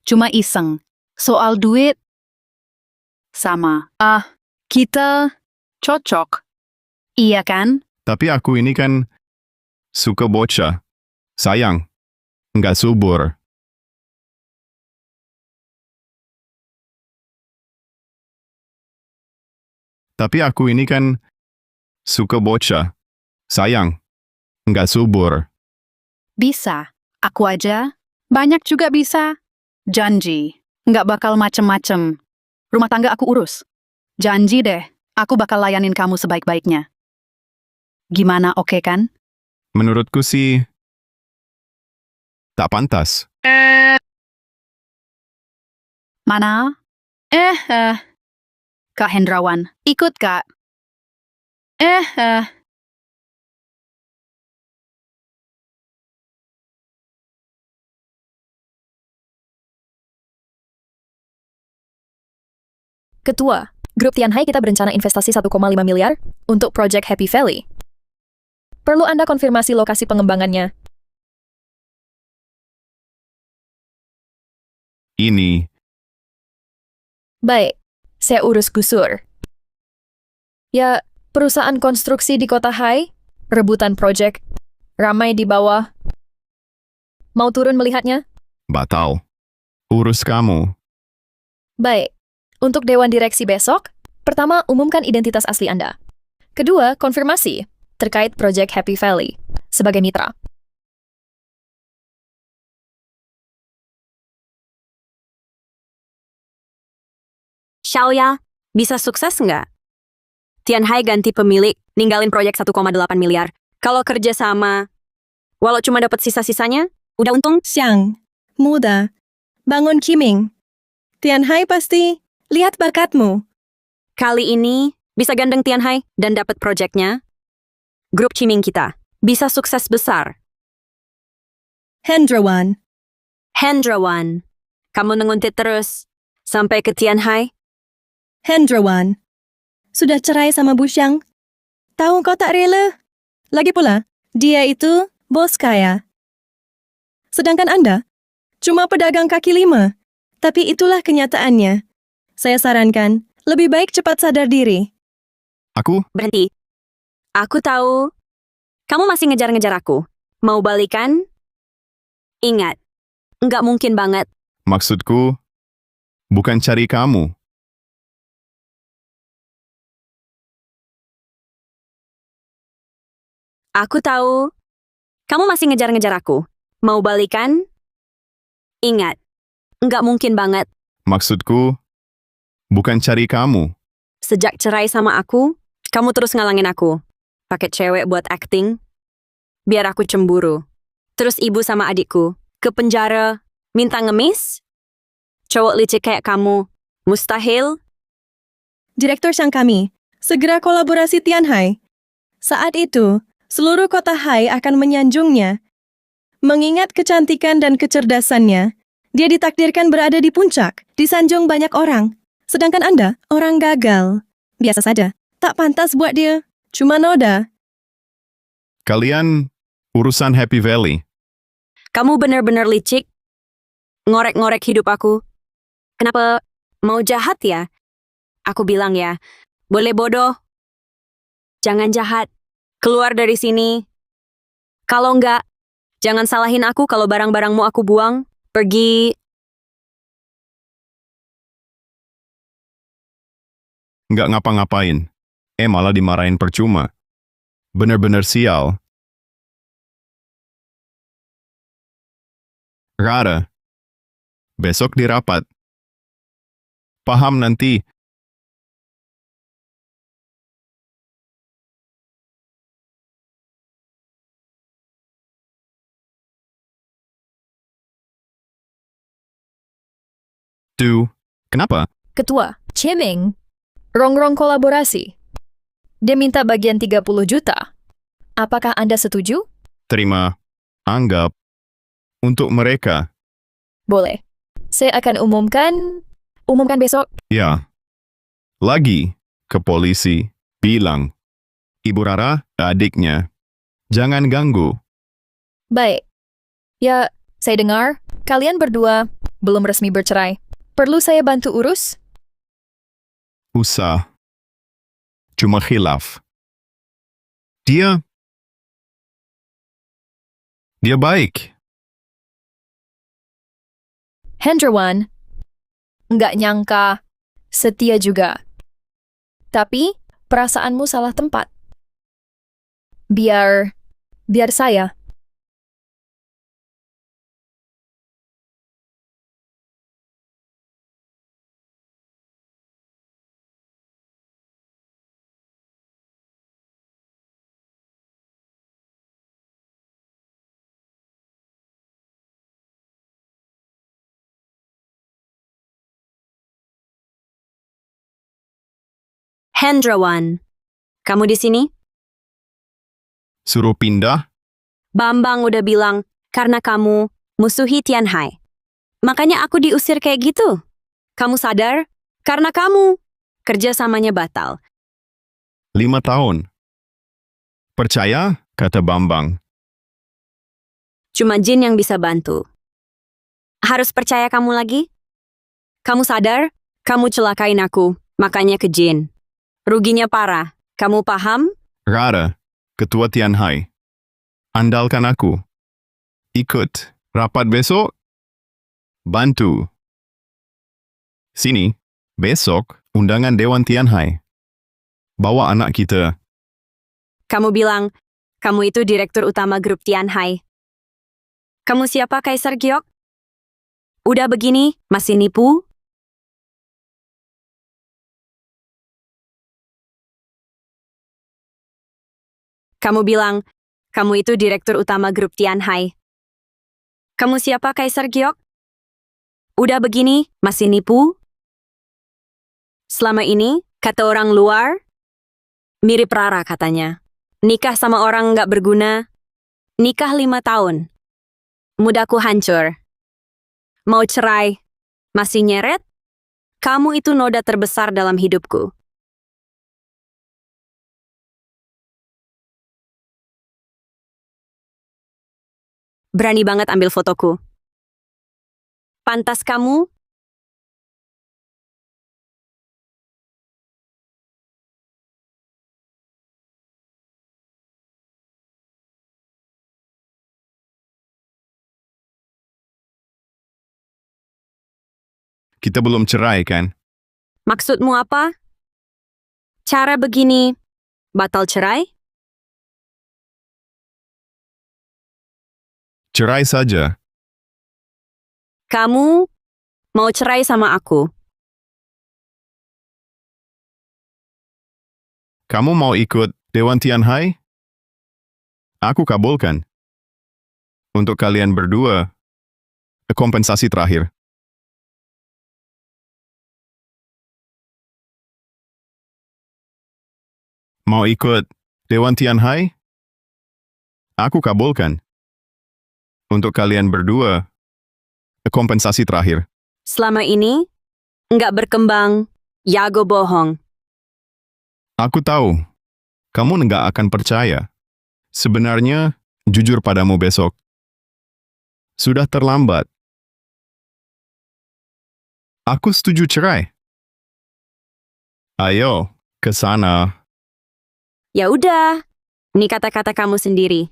Cuma iseng. Soal duit. Sama. Kita cocok. Iya kan? Tapi aku ini kan suka bocah. Sayang. Nggak subur. Tapi aku ini kan suka bocah. Sayang. Nggak subur. Bisa. Aku aja. Banyak juga bisa. Janji. Nggak bakal macem-macem. Rumah tangga aku urus. Janji deh. Aku bakal layanin kamu sebaik-baiknya. Gimana, oke kan? Menurutku sih tak pantas. Mana? Kak Hendrawan, ikut Kak. Ketua, Grup Tianhai kita berencana investasi 1,5 miliar untuk proyek Happy Valley. Perlu Anda konfirmasi lokasi pengembangannya. Ini Baik, saya urus gusur. Ya, perusahaan konstruksi di kota Hai, rebutan proyek, ramai di bawah. Mau turun melihatnya? batal. Urus kamu. Baik, untuk Dewan Direksi besok, pertama umumkan identitas asli Anda. Kedua, konfirmasi terkait proyek Happy Valley sebagai mitra. Xiaoya, bisa sukses nggak? Tianhai ganti pemilik, ninggalin proyek 1,8 miliar. Kalau kerja sama, walau cuma dapat sisa-sisanya, udah untung. Xiang, muda, bangun Kiming. Tianhai pasti lihat bakatmu. Kali ini bisa gandeng Tianhai dan dapat proyeknya. Grup Ciming kita bisa sukses besar. Hendrawan, Hendrawan, kamu nguntit terus sampai ke Tianhai. Hendrawan. Sudah cerai sama Bu Xiang. Tahu kau tak rela? Lagi pula, dia itu bos kaya. Sedangkan Anda cuma pedagang kaki lima. Tapi itulah kenyataannya. Saya sarankan, lebih baik cepat sadar diri. Aku? Berhenti. Aku tahu. Kamu masih ngejar-ngejar aku. Mau balikan? Ingat, nggak mungkin banget. Maksudku, bukan cari kamu. Aku tahu. Kamu masih ngejar-ngejar aku. Mau balikan? Ingat, nggak mungkin banget. Maksudku, bukan cari kamu. Sejak cerai sama aku, kamu terus ngalangin aku. Pakai cewek buat acting. Biar aku cemburu. Terus ibu sama adikku ke penjara, minta ngemis? Cowok licik kayak kamu, mustahil? Direktur Sang kami, segera kolaborasi Tianhai. Saat itu, seluruh kota Hai akan menyanjungnya. Mengingat kecantikan dan kecerdasannya, dia ditakdirkan berada di puncak, disanjung banyak orang. Sedangkan Anda, orang gagal. Biasa saja, tak pantas buat dia. Cuma noda. Kalian urusan Happy Valley. Kamu benar-benar licik. Ngorek-ngorek hidup aku. Kenapa mau jahat ya? Aku bilang ya, boleh bodoh. Jangan jahat. Keluar dari sini. Kalau enggak, jangan salahin aku kalau barang-barangmu aku buang. Pergi. Nggak ngapa-ngapain. Malah dimarahin percuma. Bener-bener sial. Rara. Besok dirapat. Paham nanti. Kenapa? Ketua, Ciming, rongrong kolaborasi. Dia minta bagian 30 juta. Apakah Anda setuju? Terima. Anggap. Untuk mereka. Boleh. Saya akan umumkan besok. Ya. Lagi. Ke polisi. Bilang. Ibu Rara, adiknya. Jangan ganggu. Baik. Ya, saya dengar kalian berdua belum resmi bercerai. Perlu saya bantu urus? Usah. Cuma khilaf. Dia baik. Hendrawan, nggak nyangka, setia juga. Tapi, perasaanmu salah tempat. Biar saya. Hendrawan, kamu di sini? Suruh pindah? Bambang udah bilang, karena kamu musuhi Tianhai. Makanya aku diusir kayak gitu. Kamu sadar? Karena kamu. Kerjasamanya batal. 5 tahun. Percaya? Kata Bambang. Cuma Jin yang bisa bantu. Harus percaya kamu lagi? Kamu sadar? Kamu celakain aku, makanya ke Jin. Ruginya parah. Kamu paham? Rara, Ketua Tianhai. Andalkan aku. Ikut. Rapat besok? Bantu. Sini. Besok, undangan Dewan Tianhai. Bawa anak kita. Kamu bilang, kamu itu direktur utama grup Tianhai. Kamu siapa, Kaisar Giok? Udah begini, masih nipu? Kamu bilang, kamu itu direktur utama grup Tianhai. Kamu siapa, Kaisar Giok? Udah begini, masih nipu? Selama ini, Kata orang luar, mirip Rara katanya. Nikah sama orang nggak berguna, nikah 5 tahun. Mudahku hancur. Mau cerai, masih nyeret? Kamu itu noda terbesar dalam hidupku. Berani banget ambil fotoku. Pantas kamu? Kita belum cerai, kan? Maksudmu apa? Cara begini, batal cerai? Cerai saja. Kamu mau cerai sama aku? Kamu mau ikut Dewan Tianhai? Aku kabulkan. Untuk kalian berdua, kompensasi terakhir. Mau ikut Dewan Tianhai? Aku kabulkan. Untuk kalian berdua, kompensasi terakhir. Selama ini, nggak berkembang, jago bohong. Aku tahu, kamu nggak akan percaya. Sebenarnya, jujur padamu besok. Sudah terlambat. Aku setuju cerai. Ayo, ke sana. Ya udah, ini kata-kata kamu sendiri.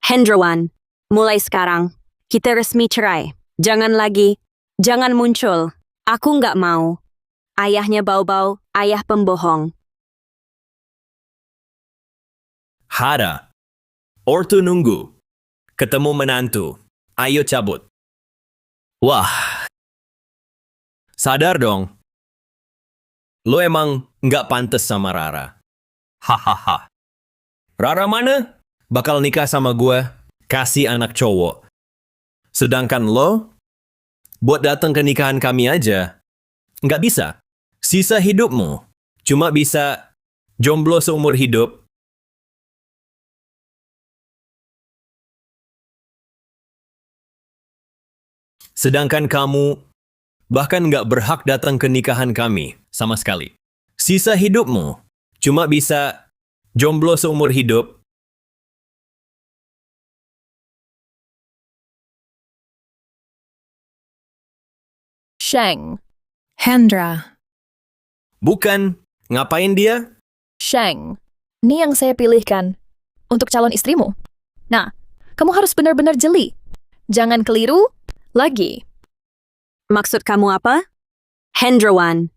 Hendrawan, mulai sekarang, kita resmi cerai. Jangan lagi, jangan muncul. Aku nggak mau. Ayahnya bau-bau, ayah pembohong. Hada. Ortu nunggu. Ketemu menantu. Ayo cabut. Wah. Sadar dong. Lo emang nggak pantas sama Rara. Hahaha. Rara mana? Bakal nikah sama gue, kasih anak cowok. Sedangkan lo, buat datang ke nikahan kami aja, nggak bisa. Sisa hidupmu, cuma bisa jomblo seumur hidup. Sedangkan kamu, bahkan nggak berhak datang ke nikahan kami sama sekali. Sisa hidupmu, cuma bisa jomblo seumur hidup. Sheng. Hendra. Bukan, ngapain dia? Sheng. Ini yang saya pilihkan untuk calon istrimu. Nah, kamu harus benar-benar jeli. Jangan keliru lagi. Maksud kamu apa? Hendrawan.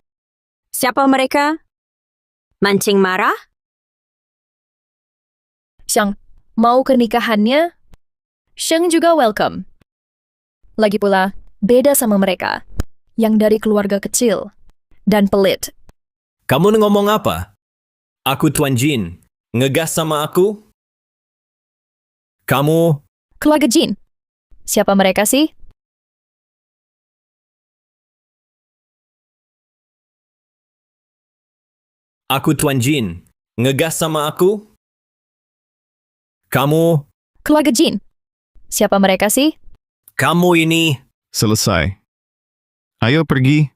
Siapa mereka? Mancing marah? Sheng, mau ke nikahannya? Sheng juga welcome. Lagi pula, beda sama mereka. Yang dari keluarga kecil dan pelit. Kamu ngomong apa? Aku Tuan Jin. Ngegas sama aku? Kamu... Keluarga Jin. Siapa mereka sih? Aku Tuan Jin. Ngegas sama aku? Kamu... Keluarga Jin. Siapa mereka sih? Kamu ini... Selesai. Ayo pergi.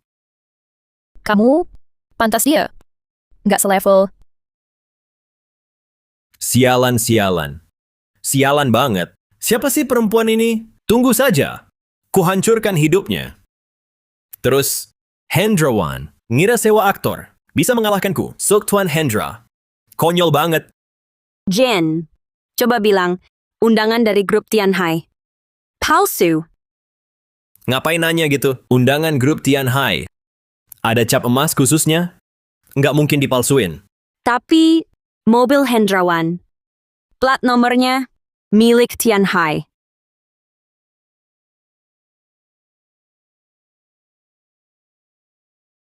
Kamu pantas dia. Nggak selevel. Sialan. Sialan banget. Siapa sih perempuan ini? Tunggu saja. Kuhancurkan hidupnya. Terus, Hendrawan. Ngira sewa aktor. Bisa mengalahkanku. Sok Tuan Hendra. Konyol banget. Jen, coba bilang, undangan dari grup Tianhai. Palsu. Ngapain nanya gitu? Undangan grup Tianhai. Ada cap emas khususnya? Nggak mungkin dipalsuin. Tapi, mobil Hendrawan. Plat nomornya, milik Tianhai.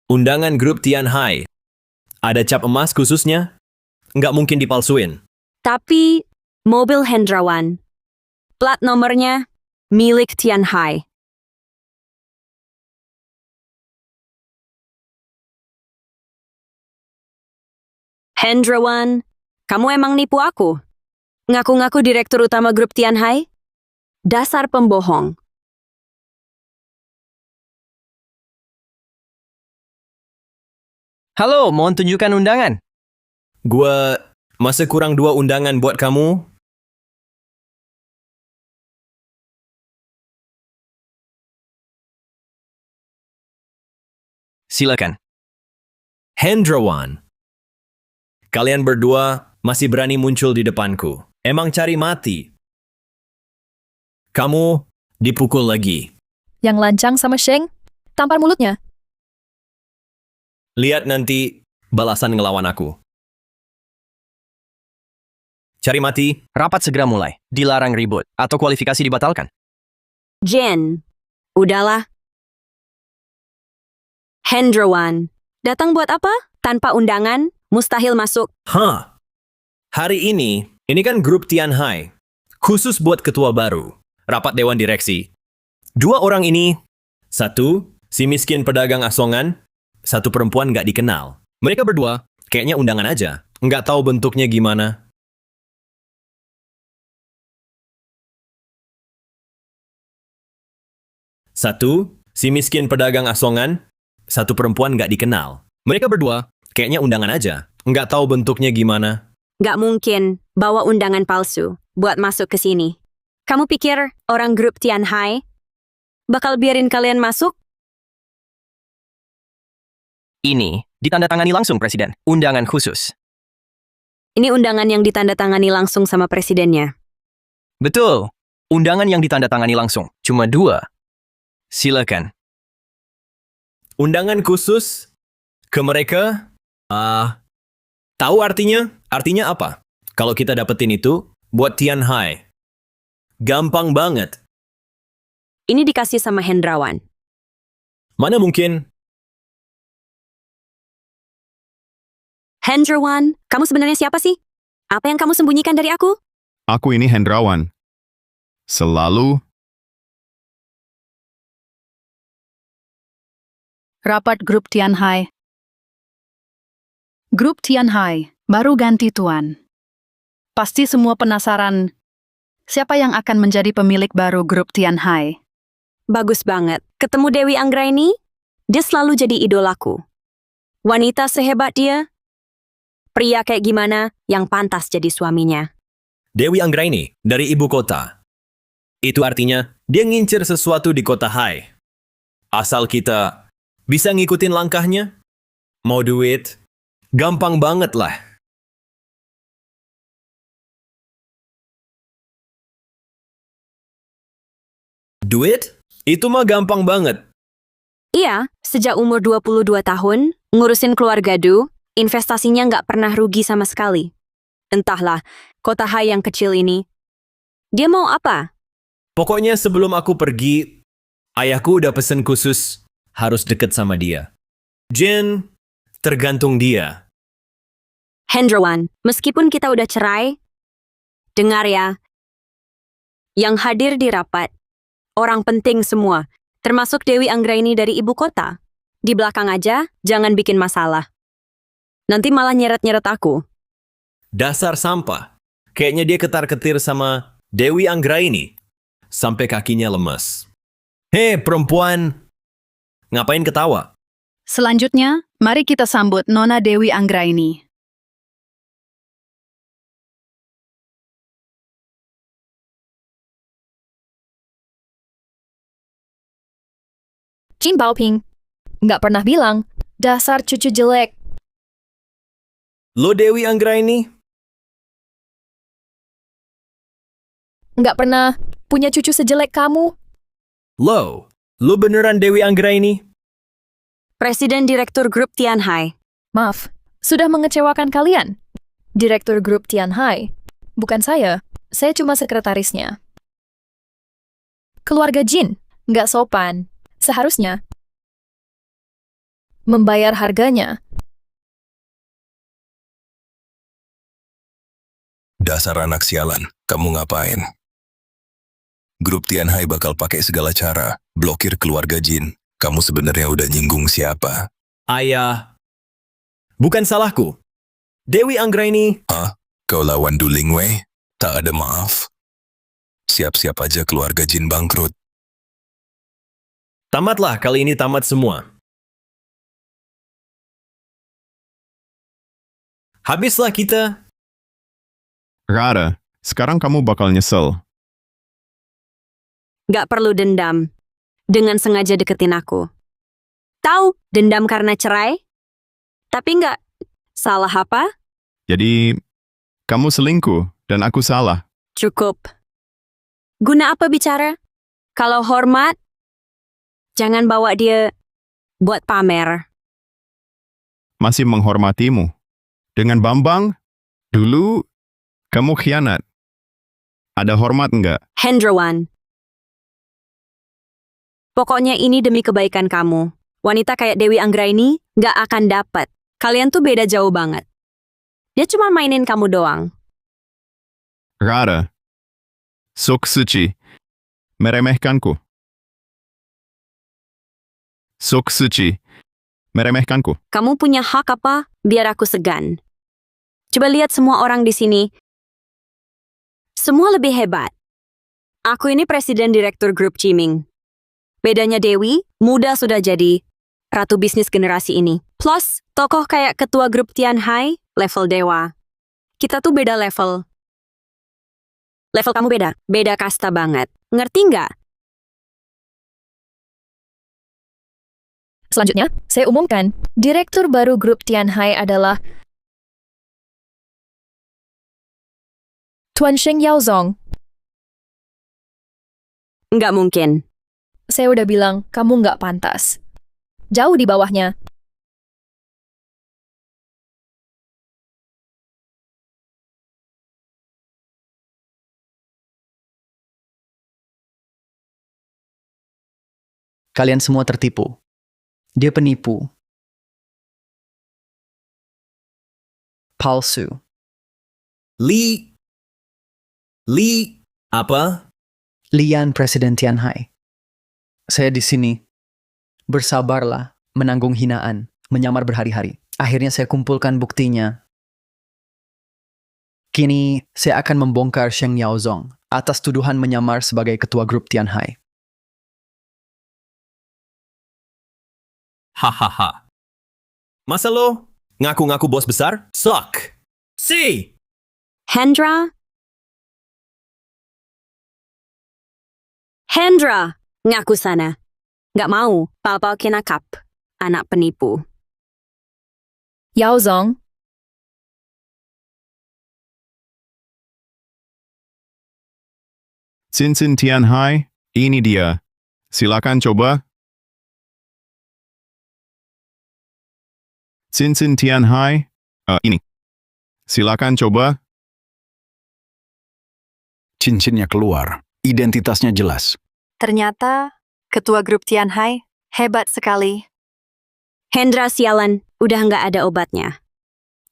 Undangan grup Tianhai. Ada cap emas khususnya? nggak mungkin dipalsuin. Tapi mobil Hendrawan. Plat nomornya milik Tian Hai. Hendrawan, kamu emang nipu aku? Ngaku-ngaku direktur utama grup Tian Hai? Dasar pembohong. Halo, mohon tunjukkan undangan. Gua masih kurang 2 undangan buat kamu. Silakan. Hendrawan. Kalian berdua masih berani muncul di depanku. Emang cari mati. Kamu dipukul lagi. Yang lancang sama Sheng, tampar mulutnya. Lihat nanti balasan ngelawan aku. Cari mati. Rapat segera mulai. Dilarang ribut. Atau kualifikasi dibatalkan. Jen, udahlah. Hendrawan, datang buat apa? Tanpa undangan, mustahil masuk. Hah? Hari ini kan grup Tian Hai. Khusus buat ketua baru. Rapat dewan direksi. 2 orang ini. 1, si miskin pedagang asongan. 1 perempuan nggak dikenal. Mereka berdua kayaknya undangan aja. Nggak tahu bentuknya gimana. Satu, si miskin pedagang asongan. 1 perempuan nggak dikenal. Mereka berdua kayaknya undangan aja. Nggak tahu bentuknya gimana. Nggak mungkin bawa undangan palsu buat masuk ke sini. Kamu pikir orang grup Tian Hai bakal biarin kalian masuk? Ini ditandatangani langsung Presiden. Undangan khusus. Ini undangan yang ditandatangani langsung sama presidennya. Betul. Undangan yang ditandatangani langsung. Cuma 2. Silakan. Undangan khusus ke mereka? Tahu artinya? Artinya apa? Kalau kita dapetin itu, buat Tian Hai. Gampang banget. Ini dikasih sama Hendrawan. Mana mungkin? Hendrawan, kamu sebenarnya siapa sih? Apa yang kamu sembunyikan dari aku? Aku ini Hendrawan. Selalu Rapat grup Tian Hai. Grup Tian Hai baru ganti tuan. Pasti semua penasaran siapa yang akan menjadi pemilik baru grup Tian Hai. Bagus banget. Ketemu Dewi Anggraini? Dia selalu jadi idolaku. Wanita sehebat dia? Pria kayak gimana yang pantas jadi suaminya? Dewi Anggraini dari ibu kota. Itu artinya dia ngincer sesuatu di kota Hai. Asal kita bisa ngikutin langkahnya. Mau duit? Gampang banget lah. Duit? Itu mah gampang banget. Iya, sejak umur 22 tahun, ngurusin keluarga Du, investasinya nggak pernah rugi sama sekali. Entahlah, kota Hai yang kecil ini. Dia mau apa? Pokoknya sebelum aku pergi, ayahku udah pesen khusus harus deket sama dia. Jen, tergantung dia. Hendrawan, meskipun kita udah cerai, dengar ya, yang hadir di rapat, orang penting semua, termasuk Dewi Anggraini dari ibu kota. Di belakang aja, jangan bikin masalah. Nanti malah nyeret-nyeret aku. Dasar sampah. Kayaknya dia ketar-ketir sama Dewi Anggraini. Sampai kakinya lemes. Hei perempuan, ngapain ketawa? Selanjutnya, mari kita sambut Nona Dewi Anggraini. Jin Baoping, nggak pernah bilang, dasar cucu jelek. Lo Dewi Anggraini? Nggak pernah punya cucu sejelek kamu. Lo beneran Dewi Anggraini? Presiden Direktur Grup Tian Hai. Maaf, sudah mengecewakan kalian. Direktur Grup Tian Hai. Bukan saya cuma sekretarisnya. Keluarga Jin, nggak sopan. Seharusnya membayar harganya. Dasar anak sialan, kamu ngapain? Grup Tianhai bakal pakai segala cara, blokir keluarga Jin. Kamu sebenarnya udah nyinggung siapa? Ayah. Bukan salahku. Dewi Anggraini. Hah? Kau lawan Du Lingwei? Tak ada maaf. Siap-siap aja keluarga Jin bangkrut. Tamatlah, kali ini tamat semua. Habislah kita. Rara, sekarang kamu bakal nyesel. Gak perlu dendam. Dengan sengaja deketin aku. Tahu, dendam karena cerai? Tapi nggak. Salah apa? Jadi, kamu selingkuh dan aku salah. Cukup. Guna apa bicara? Kalau hormat, jangan bawa dia buat pamer. Masih menghormatimu. Dengan Bambang, dulu kamu khianat. Ada hormat nggak? Hendrawan. Pokoknya ini demi kebaikan kamu. Wanita kayak Dewi Anggraini nggak akan dapat. Kalian tuh beda jauh banget. Dia cuma mainin kamu doang. Rara, Sok Suci, meremehkanku. Sok Suci, meremehkanku. Kamu punya hak apa biar aku segan? Coba lihat semua orang di sini. Semua lebih hebat. Aku ini presiden direktur grup Ciming. Bedanya Dewi, muda sudah jadi ratu bisnis generasi ini. Plus, tokoh kayak ketua grup Tianhai, level dewa. Kita tuh beda level. Level kamu beda. Beda kasta banget. Ngerti nggak? Selanjutnya, saya umumkan, Direktur baru grup Tianhai adalah Tuan Sheng Yaozong. Nggak mungkin. Saya udah bilang, kamu nggak pantas. Jauh di bawahnya. Kalian semua tertipu. Dia penipu. Palsu. Li, apa? Lian Presiden Tianhai. Saya di sini. Bersabarlah, menanggung hinaan, menyamar berhari-hari. Akhirnya saya kumpulkan buktinya. Kini, saya akan membongkar Sheng Yaozong atas tuduhan menyamar sebagai ketua grup Tianhai. Hahaha. Masa lo ngaku-ngaku bos besar? Suck. Si. Hendra? Hendra! Ngaku sana. Nggak mau, Papa kinakap. Anak penipu. Yaozong, Cincin Tianhai, ini dia. Silakan coba. Cincin Tianhai, ini. Silakan coba. Cincinnya keluar. Identitasnya jelas. Ternyata, ketua grup Tianhai hebat sekali. Hendra sialan, udah nggak ada obatnya.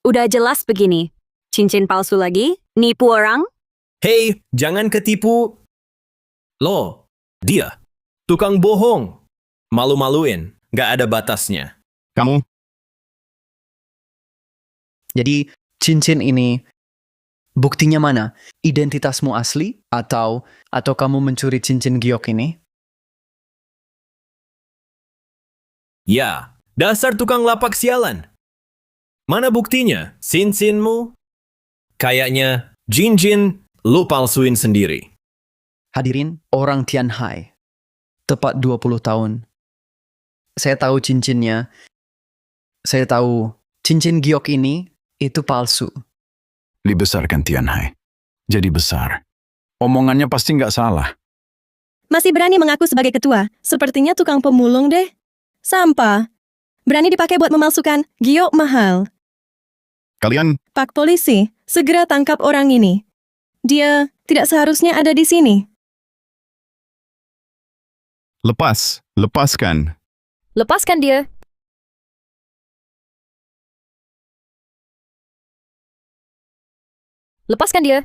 Udah jelas begini. Cincin palsu lagi? Nipu orang? Hei, jangan ketipu. Lo, dia. Tukang bohong. Malu-maluin. Nggak ada batasnya. Kamu, Jadi, cincin ini, buktinya mana? Identitasmu asli? Atau kamu mencuri cincin giok ini? Ya, dasar tukang lapak sialan. Mana buktinya? Cincinmu? Kayaknya, Jin, lu palsuin sendiri. Hadirin, orang Tianhai. Tepat 20 tahun. Saya tahu cincinnya. Saya tahu cincin giok ini itu palsu. Dibesarkan Tianhai. Jadi besar. Omongannya pasti nggak salah. Masih berani mengaku sebagai ketua. Sepertinya tukang pemulung deh. Sampah. Berani dipakai buat memalsukan giok mahal. kalian, Pak polisi, segera tangkap orang ini. Dia tidak seharusnya ada di sini. lepaskan. lepaskan dia. Lepaskan dia.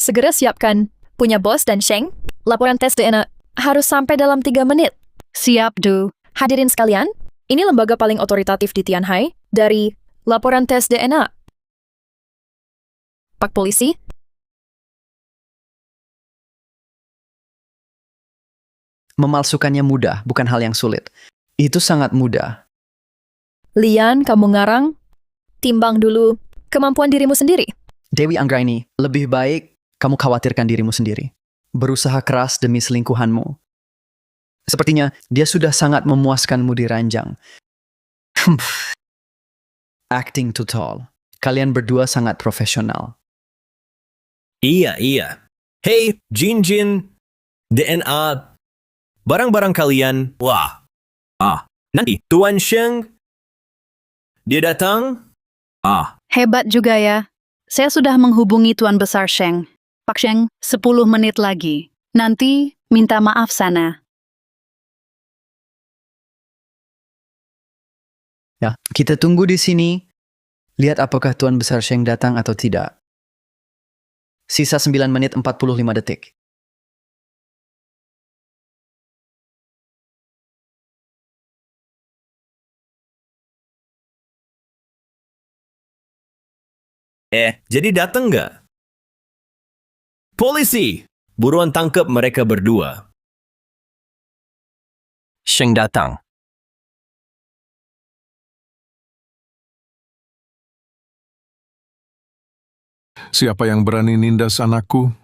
Segera siapkan. Punya bos dan Sheng, laporan tes DNA harus sampai dalam 3 menit. Siap, Du. Hadirin sekalian, ini lembaga paling otoritatif di Tianhai dari laporan tes DNA. Pak Polisi, Memalsukannya mudah, bukan hal yang sulit. Itu sangat mudah. Lian, kamu ngarang? Timbang dulu kemampuan dirimu sendiri. Dewi Anggraini, lebih baik kamu khawatirkan dirimu sendiri. Berusaha keras demi selingkuhanmu. Sepertinya dia sudah sangat memuaskanmu di ranjang. Acting total. Kalian berdua sangat profesional. Iya. Hei, Jin, DNA, barang-barang kalian. Wah. Nanti Tuan Sheng, dia datang. Hebat juga ya. Saya sudah menghubungi Tuan Besar Sheng. Pak Sheng, 10 menit lagi. Nanti minta maaf sana. Ya, kita tunggu di sini. Lihat apakah Tuan Besar Sheng datang atau tidak. Sisa 9 menit 45 detik. Jadi datang nggak? Polisi, buruan tangkap mereka berdua. Sheng datang. Siapa yang berani nindas anakku?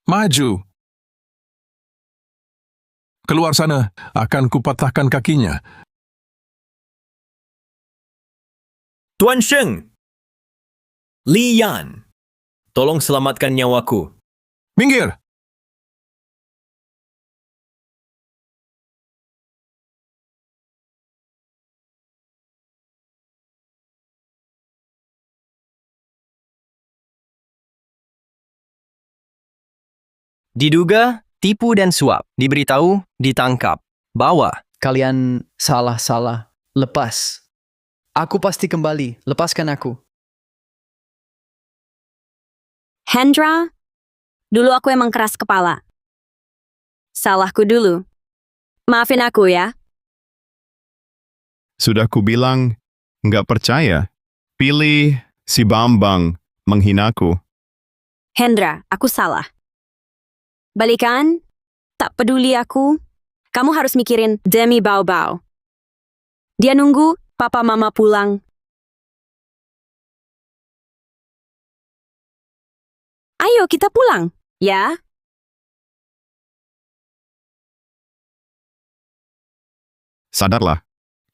Maju! Keluar sana, akan kupatahkan kakinya. Tuan Sheng, Lian, tolong selamatkan nyawaku. Minggir! Diduga, tipu dan suap. Diberitahu, ditangkap. Bawa. Kalian salah. Lepas. Aku pasti kembali. Lepaskan aku. Hendra, dulu aku emang keras kepala. Salahku dulu. Maafin aku ya. Sudah kubilang, nggak percaya. Pilih si Bambang menghinaku. Hendra, aku salah. Balikan, tak peduli aku. Kamu harus mikirin Demi Bao. Dia nunggu papa mama pulang. Ayo kita pulang, ya? Sadarlah,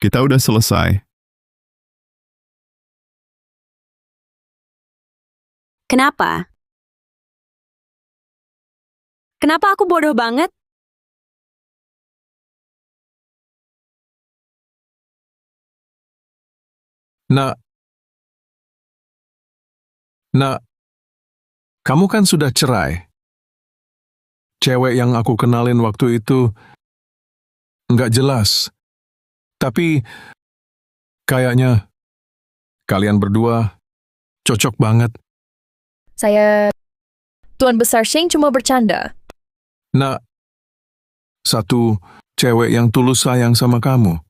kita udah selesai. Kenapa? Kenapa aku bodoh banget? Nak, kamu kan sudah cerai. Cewek yang aku kenalin waktu itu nggak jelas. Tapi kayaknya kalian berdua cocok banget. Tuan Besar Sheng cuma bercanda. Nak, satu cewek yang tulus sayang sama kamu.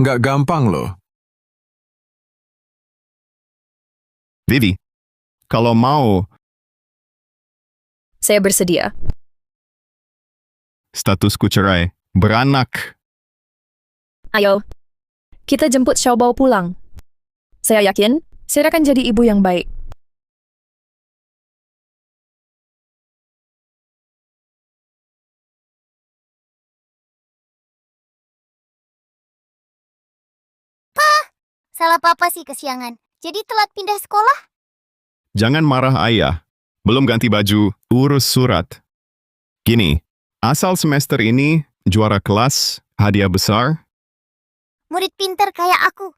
Nggak gampang loh. Vivi, kalau mau, Saya bersedia. statusku cerai, beranak. Ayo, kita jemput Xiaobao pulang. Saya yakin, saya akan jadi ibu yang baik. Salah papa sih kesiangan. Jadi telat pindah sekolah? Jangan marah ayah. Belum ganti baju, urus surat. Gini, asal semester ini juara kelas, hadiah besar. Murid pinter kayak aku.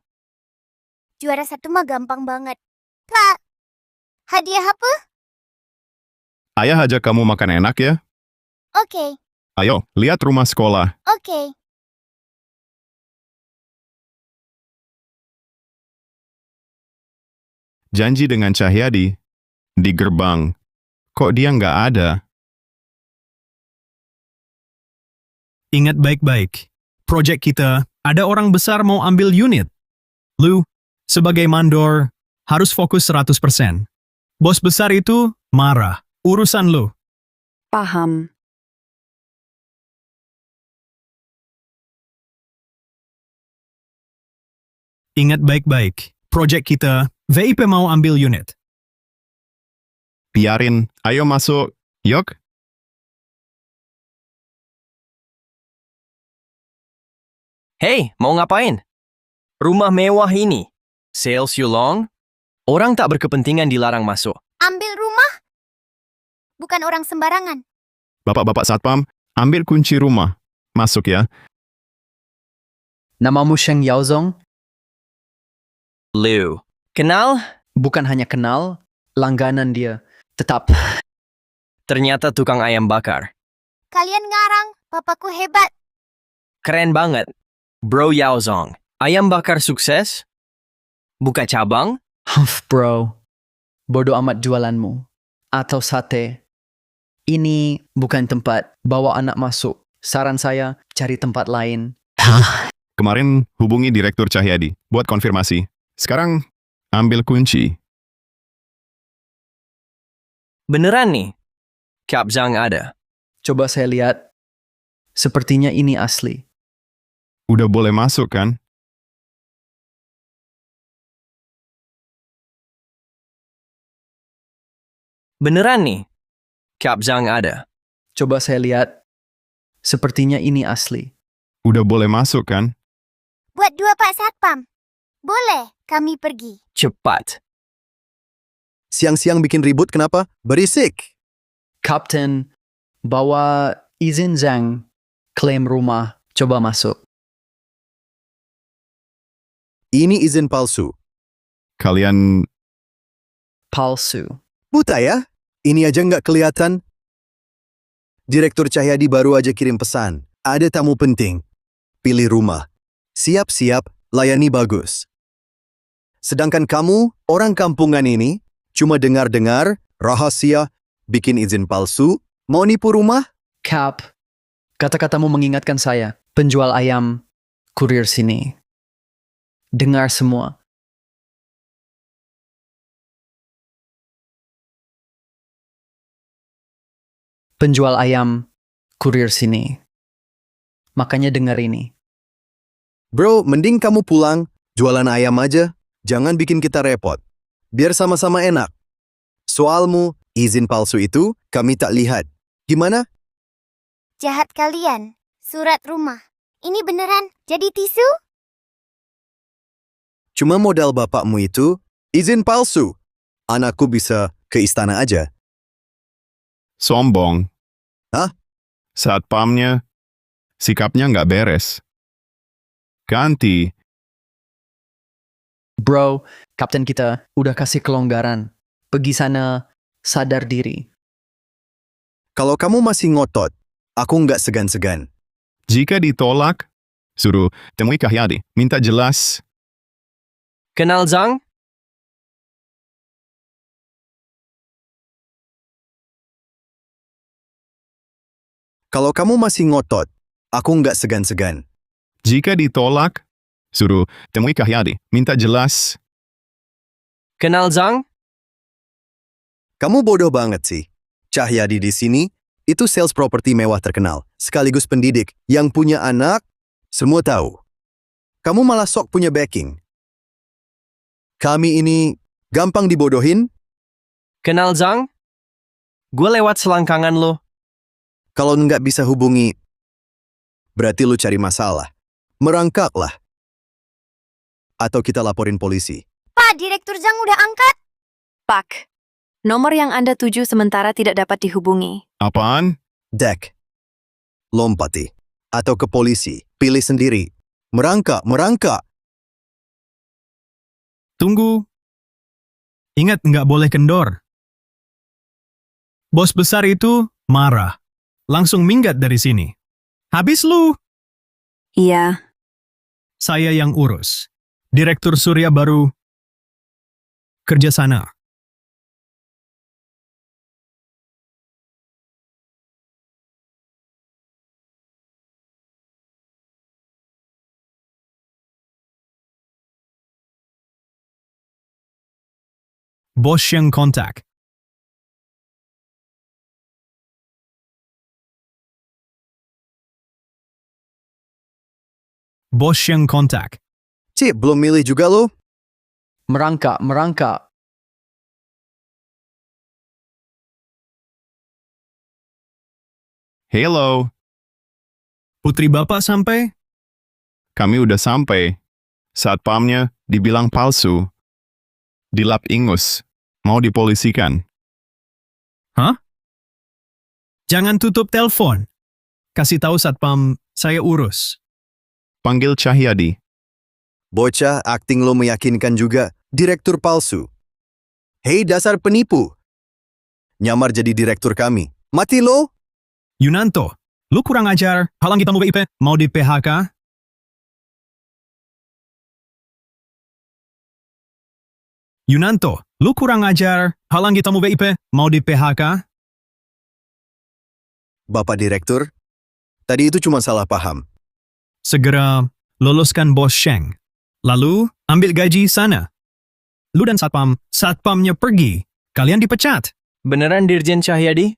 Juara 1 mah gampang banget. Kak, hadiah apa? Ayah ajak kamu makan enak ya. Oke. Ayo, lihat rumah sekolah. Oke. janji dengan Cahyadi di gerbang. Kok dia nggak ada? Ingat baik-baik. Project kita, ada orang besar mau ambil unit. Lu, sebagai mandor, harus fokus 100%. Bos besar itu marah. Urusan lu. Paham. Ingat baik-baik. Project kita, VIP mau ambil unit. Biarin, ayo masuk. Yok? Hei, mau ngapain? Rumah mewah ini. Sales Yulong? Orang tak berkepentingan dilarang masuk. Ambil rumah? Bukan orang sembarangan. Bapak-bapak satpam, ambil kunci rumah. Masuk ya. Namamu Sheng Yaozong? Liu. Kenal? Bukan hanya kenal, langganan dia. Tetap. Ternyata tukang ayam bakar. Kalian ngarang, papaku hebat. Keren banget. Bro Yaozong. Ayam bakar sukses? Buka cabang? Huff, bro. Bodoh amat jualanmu. Atau sate. Ini bukan tempat bawa anak masuk. Saran saya, cari tempat lain. Kemarin hubungi Direktur Cahyadi buat konfirmasi. Sekarang ambil kunci. Beneran nih? Kap Zhang ada. Coba saya lihat. Sepertinya ini asli. Udah boleh masuk kan? Beneran nih? Kap Zhang ada. Coba saya lihat. Sepertinya ini asli. Udah boleh masuk kan? Buat 2 Pak Satpam. Boleh, kami pergi. Cepat. Siang-siang bikin ribut kenapa? Berisik. Kapten, bawa izin Zhang. Klaim rumah. Coba masuk. Ini izin palsu. Kalian Palsu. Buta ya? Ini aja nggak kelihatan. Direktur Cahyadi baru aja kirim pesan. Ada tamu penting. Pilih rumah. Siap-siap, layani bagus. Sedangkan kamu, orang kampungan ini, cuma dengar-dengar, rahasia, bikin izin palsu, mau nipu rumah? Kap, kata-katamu mengingatkan saya. Penjual ayam, kurir sini. Dengar semua. Penjual ayam, kurir sini. Makanya dengar ini. Bro, mending kamu pulang, jualan ayam aja. Jangan bikin kita repot. Biar sama-sama enak. Soalmu, izin palsu itu kami tak lihat. Gimana? Jahat kalian. Surat rumah. Ini beneran jadi tisu? Cuma modal bapakmu itu, izin palsu. Anakku bisa ke istana aja. sombong. Hah? Satpamnya, sikapnya nggak beres. Ganti. Bro, kapten kita udah kasih kelonggaran. Pergi sana, sadar diri. Kalau kamu masih ngotot, aku nggak segan-segan. Jika ditolak, suruh temui Cahyadi. Minta jelas. Kenal Zhang? Kalau kamu masih ngotot, aku nggak segan-segan. Jika ditolak, suruh temui Cahyadi. Minta jelas. Kenal Zhang? Kamu bodoh banget sih. Cahyadi di sini, itu sales properti mewah terkenal, sekaligus pendidik, yang punya anak, semua tahu. Kamu malah sok punya backing. Kami ini gampang dibodohin. Kenal Zhang? Gue lewat selangkangan lo. Kalau nggak bisa hubungi, berarti lu cari masalah. Merangkaklah. Atau kita laporin polisi. Pak, Direktur Zhang udah angkat. Pak, nomor yang Anda tuju sementara tidak dapat dihubungi. Apaan? Dek. Lompati. Atau ke polisi. Pilih sendiri. Merangkak. Tunggu. Ingat nggak boleh kendor. Bos besar itu marah. Langsung minggat dari sini. Habis lu. Iya. Saya yang urus. Direktur Surya baru kerja sana. Bos yang kontak. Bos yang kontak. Cip, belum milih juga lo? Merangkak, merangkak. Hello, Putri Bapak sampai? kami udah sampai. Satpamnya dibilang palsu. Dilap ingus. Mau dipolisikan. Hah? Jangan tutup telepon. Kasih tahu satpam, saya urus. Panggil Cahyadi. Bocah, akting lo meyakinkan juga. Direktur palsu. Hei dasar penipu. Nyamar jadi direktur kami. Mati lo? Yunanto, lu kurang ajar. Halang kita mau VIP, mau di PHK? Yunanto, lu kurang ajar. Halang kita mau VIP, mau di PHK? Bapak Direktur, tadi itu cuma salah paham. Segera loloskan bos Sheng. Lalu ambil gaji sana. Lu dan satpamnya pergi. Kalian dipecat. Beneran Dirjen Cahyadi?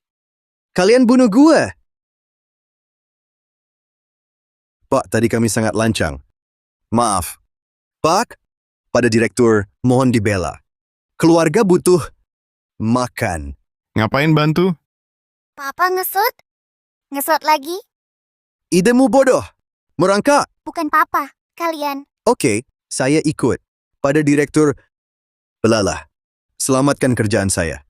Kalian bunuh gue. Pak, tadi kami sangat lancang. Maaf. Pak, pada direktur, mohon dibela. Keluarga butuh makan. Ngapain bantu? Papa ngesot? Ngesot lagi? Idemu bodoh. Merangkak. Bukan papa, kalian. Oke, saya ikut. Pada direktur, belalah. Selamatkan kerjaan saya.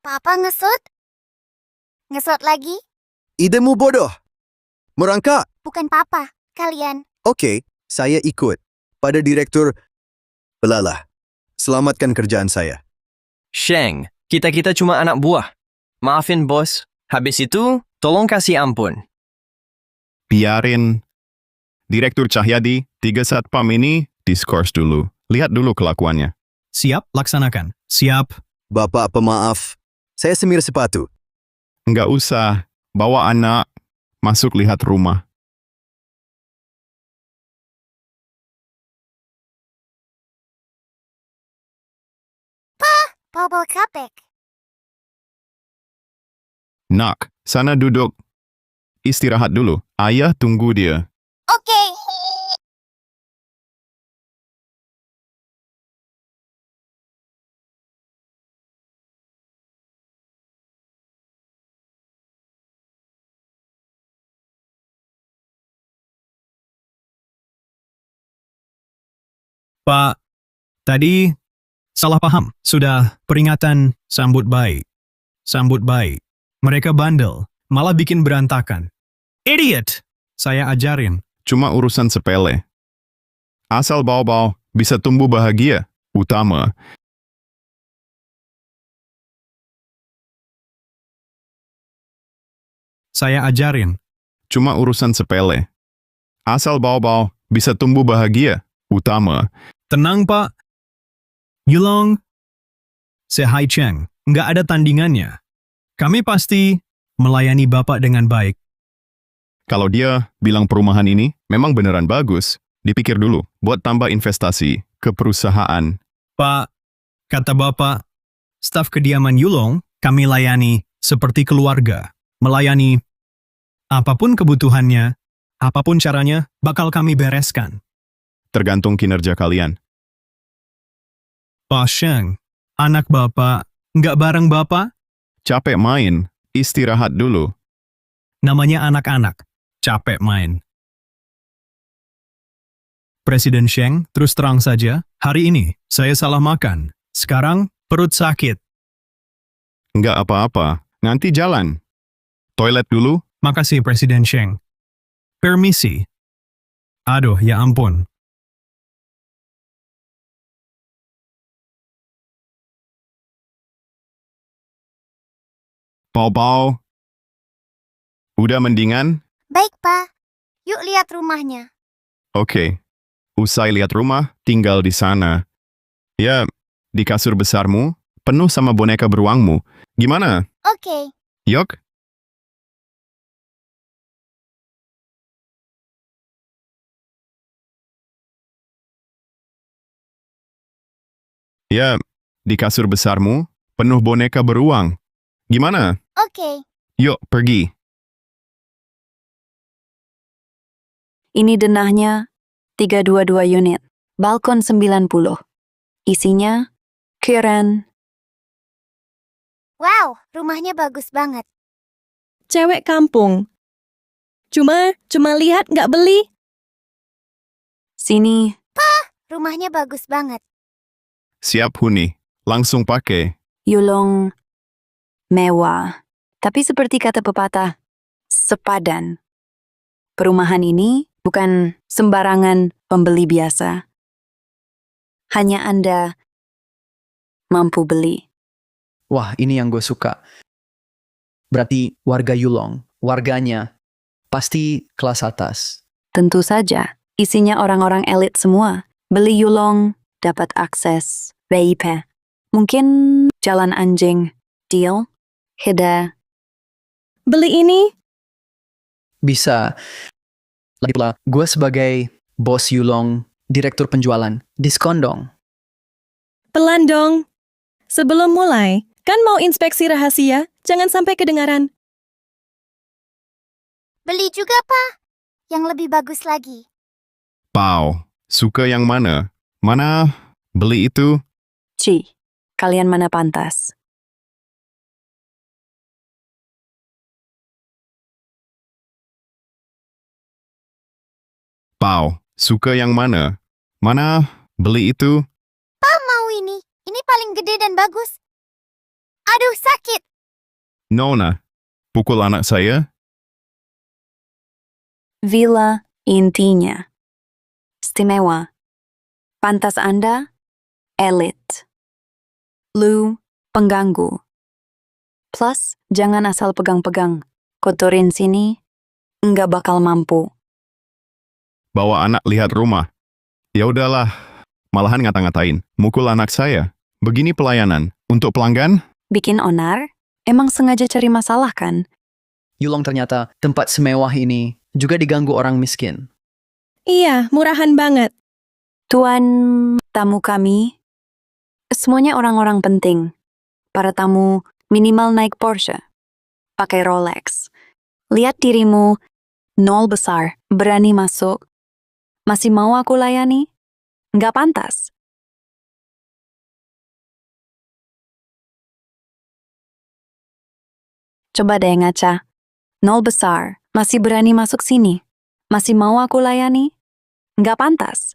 Papa ngesot? Ngesot lagi? Idemu bodoh. Merangkak. Bukan papa, kalian. Oke, saya ikut. Pada direktur, belalah. Selamatkan kerjaan saya. Sheng, kita cuma anak buah. Maafin bos. Habis itu, tolong kasih ampun. Biarin. Direktur Cahyadi, 3 satpam ini diskors dulu. Lihat dulu kelakuannya. Siap, laksanakan. Siap. Bapak pemaaf, saya semir sepatu. Nggak usah. Bawa anak. Masuk lihat rumah. Bubble Kapek. Nak, sana duduk. Istirahat dulu. Ayah tunggu dia. Oke. Pak, tadi salah paham. Sudah peringatan sambut baik. Sambut baik. Mereka bandel, malah bikin berantakan. Idiot! Saya ajarin. Cuma urusan sepele. Asal bawa-bawa bisa tumbuh bahagia. Utama. Saya ajarin. Cuma urusan sepele. Asal bawa-bawa bisa tumbuh bahagia. Utama. Tenang, Pak. Yulong. Hai Cheng. Nggak ada tandingannya. Kami pasti melayani Bapak dengan baik. Kalau dia bilang perumahan ini memang beneran bagus, dipikir dulu buat tambah investasi ke perusahaan. Pak, kata Bapak, staf kediaman Yulong kami layani seperti keluarga. Melayani apapun kebutuhannya, apapun caranya, bakal kami bereskan. Tergantung kinerja kalian. Pak Sheng, anak Bapak, nggak bareng Bapak? Capek main, istirahat dulu. Namanya anak-anak, capek main. Presiden Sheng, terus terang saja, hari ini saya salah makan. Sekarang perut sakit. Nggak apa-apa, nanti jalan. Toilet dulu. Makasih Presiden Sheng. Permisi. Aduh, ya ampun. Pau-pau. Udah mendingan? Baik, Pak. Yuk lihat rumahnya. Oke. Usai lihat rumah, tinggal di sana. Ya, di kasur besarmu, penuh sama boneka beruangmu. Gimana? Oke. Yok? Ya, di kasur besarmu, penuh boneka beruang. Gimana? Oke. Yuk, pergi. Ini denahnya 322 unit. Balkon 90. Isinya keren. Wow, rumahnya bagus banget. Cewek kampung. Cuma lihat nggak beli. Sini, Rumahnya bagus banget. Siap, Huni. Langsung pakai. Yulong mewah. Tapi seperti kata pepatah, sepadan. Perumahan ini bukan sembarangan pembeli biasa. Hanya Anda mampu beli. Wah, ini yang gue suka. Berarti warga Yulong, warganya pasti kelas atas. Tentu saja, isinya orang-orang elit semua. Beli Yulong, dapat akses VIP. Mungkin jalan anjing, deal, Heda. Beli ini? Bisa. Lagi pula, gue sebagai bos Yulong, direktur penjualan, diskon dong. Pelan dong. Sebelum mulai, kan mau inspeksi rahasia, jangan sampai kedengaran. Beli juga, Pak. Yang lebih bagus lagi. Pau, suka yang mana? Mana beli itu? Ci, kalian mana pantas? Pau, suka yang mana? Mana beli itu? Pak mau ini. Ini paling gede dan bagus. Aduh, sakit. Nona, pukul anak saya? Villa intinya. Istimewa. Pantas Anda, elit. Lu, pengganggu. Plus, jangan asal pegang-pegang. Kotorin sini, nggak bakal mampu. Bawa anak lihat rumah. Ya udahlah, malahan ngata-ngatain. Mukul anak saya. Begini pelayanan. Untuk pelanggan? Bikin onar? Emang sengaja cari masalah kan? Yulong ternyata tempat semewah ini juga diganggu orang miskin. Iya, murahan banget. Tuan tamu kami, semuanya orang-orang penting. Para tamu minimal naik Porsche, pakai Rolex. Lihat dirimu, nol besar, berani masuk. Masih mau aku layani? Nggak pantas. Coba deh ngaca. Nol besar, masih berani masuk sini. Masih mau aku layani? Nggak pantas.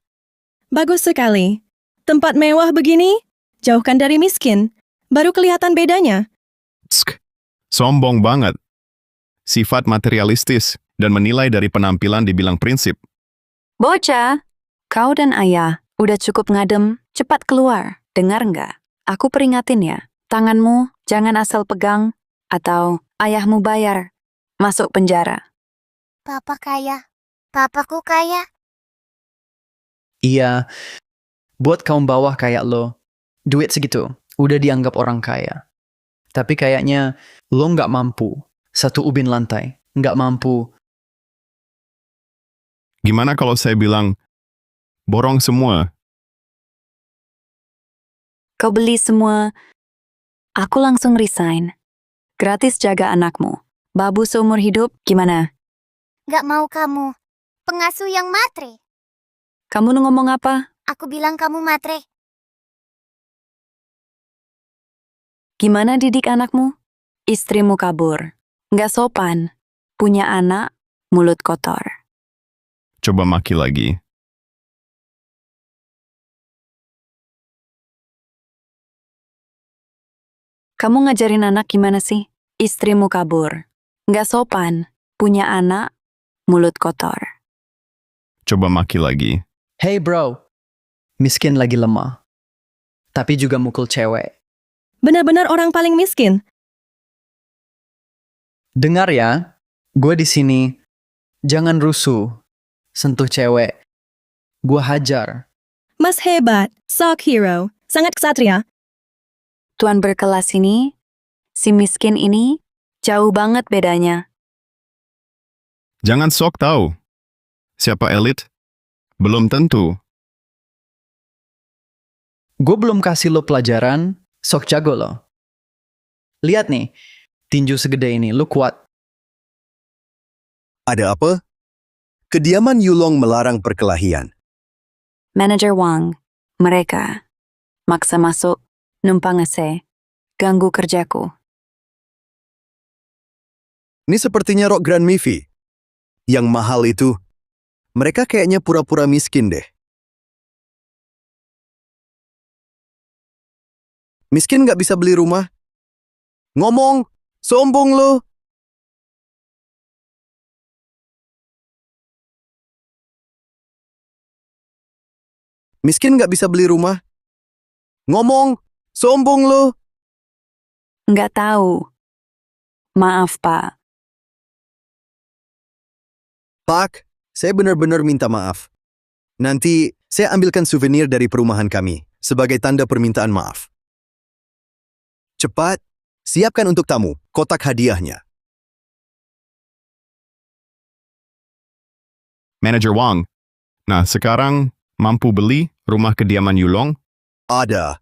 Bagus sekali. Tempat mewah begini, jauhkan dari miskin. Baru kelihatan bedanya. Tsk, sombong banget. Sifat materialistis dan menilai dari penampilan dibilang prinsip. Bocah, kau dan ayah udah cukup ngadem, cepat keluar. Dengar nggak? Aku peringatin ya, tanganmu jangan asal pegang, atau ayahmu bayar. Masuk penjara. Papa kaya. Papaku kaya. Iya, buat kaum bawah kayak lo, duit segitu udah dianggap orang kaya. Tapi kayaknya lo nggak mampu. Satu ubin lantai, nggak mampu. Gimana kalau saya bilang, borong semua? Kau beli semua, aku langsung resign. Gratis jaga anakmu. Babu seumur hidup, gimana? Gak mau kamu. Pengasuh yang matre. Kamu ngomong apa? Aku bilang kamu matre. Gimana didik anakmu? Istrimu kabur. Nggak sopan. Punya anak, mulut kotor. Coba maki lagi. Kamu ngajarin anak gimana sih? Istrimu kabur. Nggak sopan. Punya anak, mulut kotor. Coba maki lagi. Hey bro, miskin lagi lemah. Tapi juga mukul cewek. Benar-benar orang paling miskin. Dengar ya, gue di sini. Jangan rusuh. Sentuh cewek. Gua hajar. Mas hebat, sok hero, sangat ksatria. Tuan berkelas ini, si miskin ini, jauh banget bedanya. Jangan sok tahu. Siapa elit? Belum tentu. Gue belum kasih lo pelajaran, sok jago lo. Lihat nih, tinju segede ini, lo kuat. Ada apa? Kediaman Yulong melarang perkelahian. Manager Wang, mereka, maksa masuk, numpang ngese, ganggu kerjaku. Ini sepertinya rok Grand Mifi. Yang mahal itu. Mereka kayaknya pura-pura miskin deh. Miskin nggak bisa beli rumah? Ngomong, sombong lo. Miskin nggak bisa beli rumah? Ngomong, sombong lo. Nggak tahu. Maaf, Pak. Pak, saya benar-benar minta maaf. Nanti saya ambilkan souvenir dari perumahan kami sebagai tanda permintaan maaf. Cepat, siapkan untuk tamu kotak hadiahnya. Manager Wang. Nah, sekarang mampu beli rumah kediaman Yulong? Ada.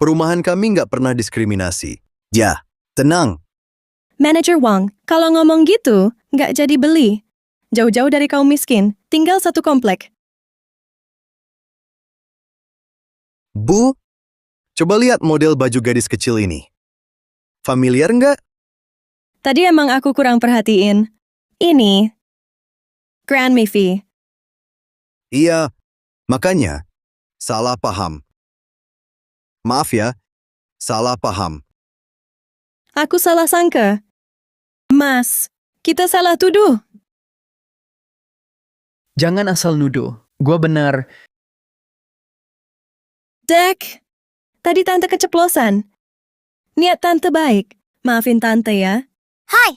Perumahan kami nggak pernah diskriminasi. Ya, tenang. Manager Wang, kalau ngomong gitu, nggak jadi beli. Jauh-jauh dari kaum miskin, tinggal satu komplek. Bu, coba lihat model baju gadis kecil ini. Familiar nggak? Tadi emang aku kurang perhatiin. Ini, Grand Mifi. Iya, makanya salah paham. Maaf ya, salah paham. Aku salah sangka. Mas, kita salah tuduh. Jangan asal nuduh. Gua benar. Dek, tadi tante keceplosan. Niat tante baik. Maafin tante ya. Hai,